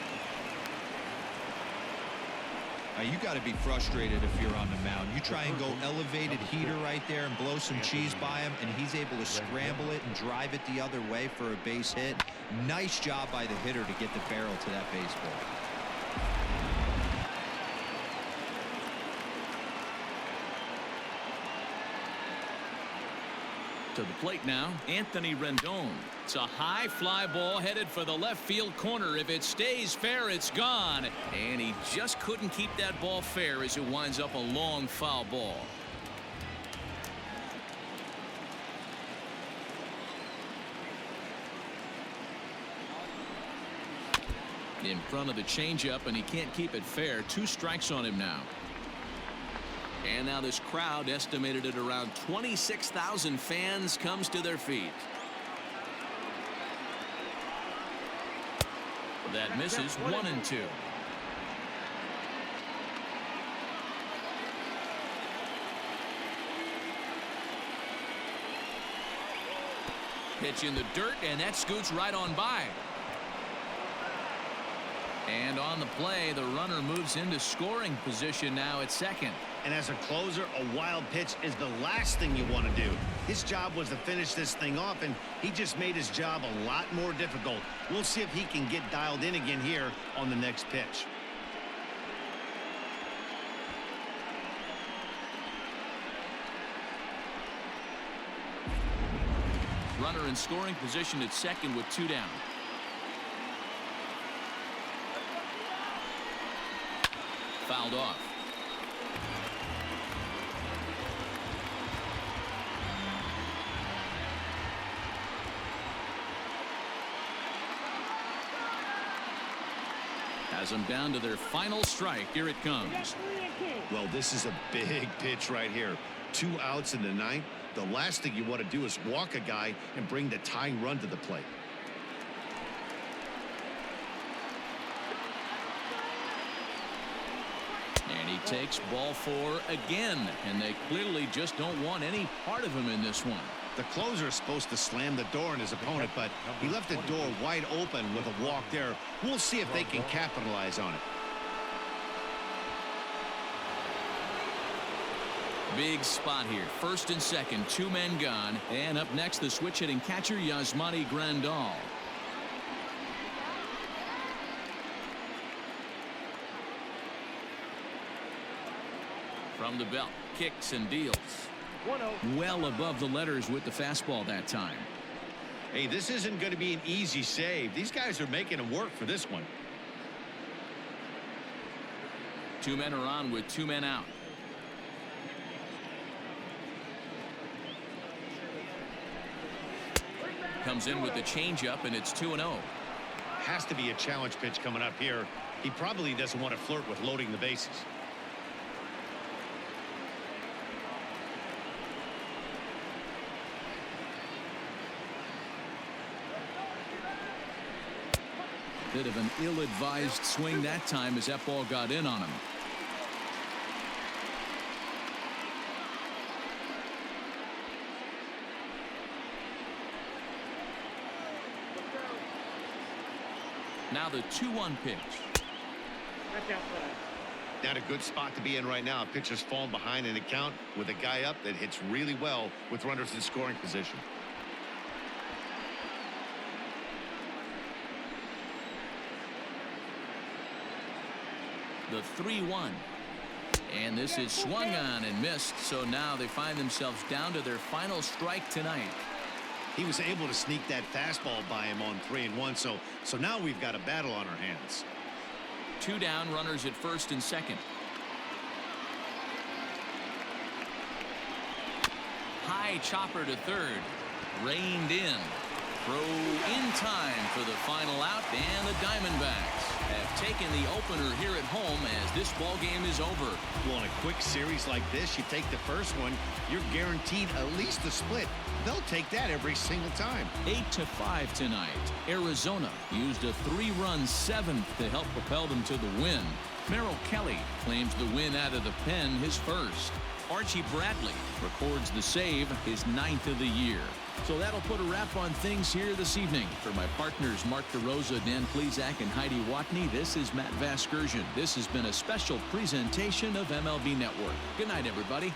You got to be frustrated if you're on the mound. You try and go elevated heater right there and blow some cheese by him, and he's able to scramble it and drive it the other way for a base hit. Nice job by the hitter to get the barrel to that baseball. To the plate now, Anthony Rendon. It's a high fly ball headed for the left field corner. If it stays fair, it's gone. And he just couldn't keep that ball fair as it winds up a long foul ball. In front of the changeup, and he can't keep it fair. 2 strikes on him now. And now this crowd, estimated at around 26,000 fans, comes to their feet. That misses 1-2. Pitch in the dirt, and that scoots right on by. And on the play, the runner moves into scoring position now at second. And as a closer, a wild pitch is the last thing you want to do. His job was to finish this thing off, and he just made his job a lot more difficult. We'll see if he can get dialed in again here on the next pitch. Runner in scoring position at second with 2 down. fouled off. Has them down to their final strike. Here it comes. Well, this is a big pitch right here. 2 outs in the ninth. The last thing you want to do is walk a guy and bring the tying run to the plate. And he takes ball 4 again, and they clearly just don't want any part of him in this one. The closer is supposed to slam the door on his opponent, but he left the door wide open with a walk there. We'll see if they can capitalize on it. Big spot here. First and second, 2 men gone. And up next, the switch hitting catcher, Yasmani Grandal. From the belt, kicks and deals. Well above the letters with the fastball that time. Hey, this isn't going to be an easy save. These guys are making him work for this one. 2 men are on with 2 men out. Comes in with the changeup, and it's 2-0. Has to be a challenge pitch coming up here. He probably doesn't want to flirt with loading the bases. Bit of an ill-advised swing that time as that ball got in on him. Now the 2-1 pitch. That's outside. Not a good spot to be in right now. Pitcher's falling behind in the count with a guy up that hits really well with runners in scoring position. The 3-1. And this is swung on and missed, so now they find themselves down to their final strike tonight. He was able to sneak that fastball by him on 3-1, so now we've got a battle on our hands. 2 down, runners at first and second. High chopper to third. Reined in. Throw in time for the final out, and the Diamondbacks have taken the opener here at home as this ball game is over. Well, in a quick series like this, you take the first one, you're guaranteed at least a split. They'll take that every single time. 8-5 tonight. Arizona used a 3-run 7th to help propel them to the win. Merrill Kelly claims the win out of the pen, his first. Archie Bradley records the save, his 9th of the year. So that'll put a wrap on things here this evening. For my partners Mark DeRosa, Dan Plesac, and Heidi Watney, this is Matt Vasgersian. This has been a special presentation of MLB Network. Good night, everybody.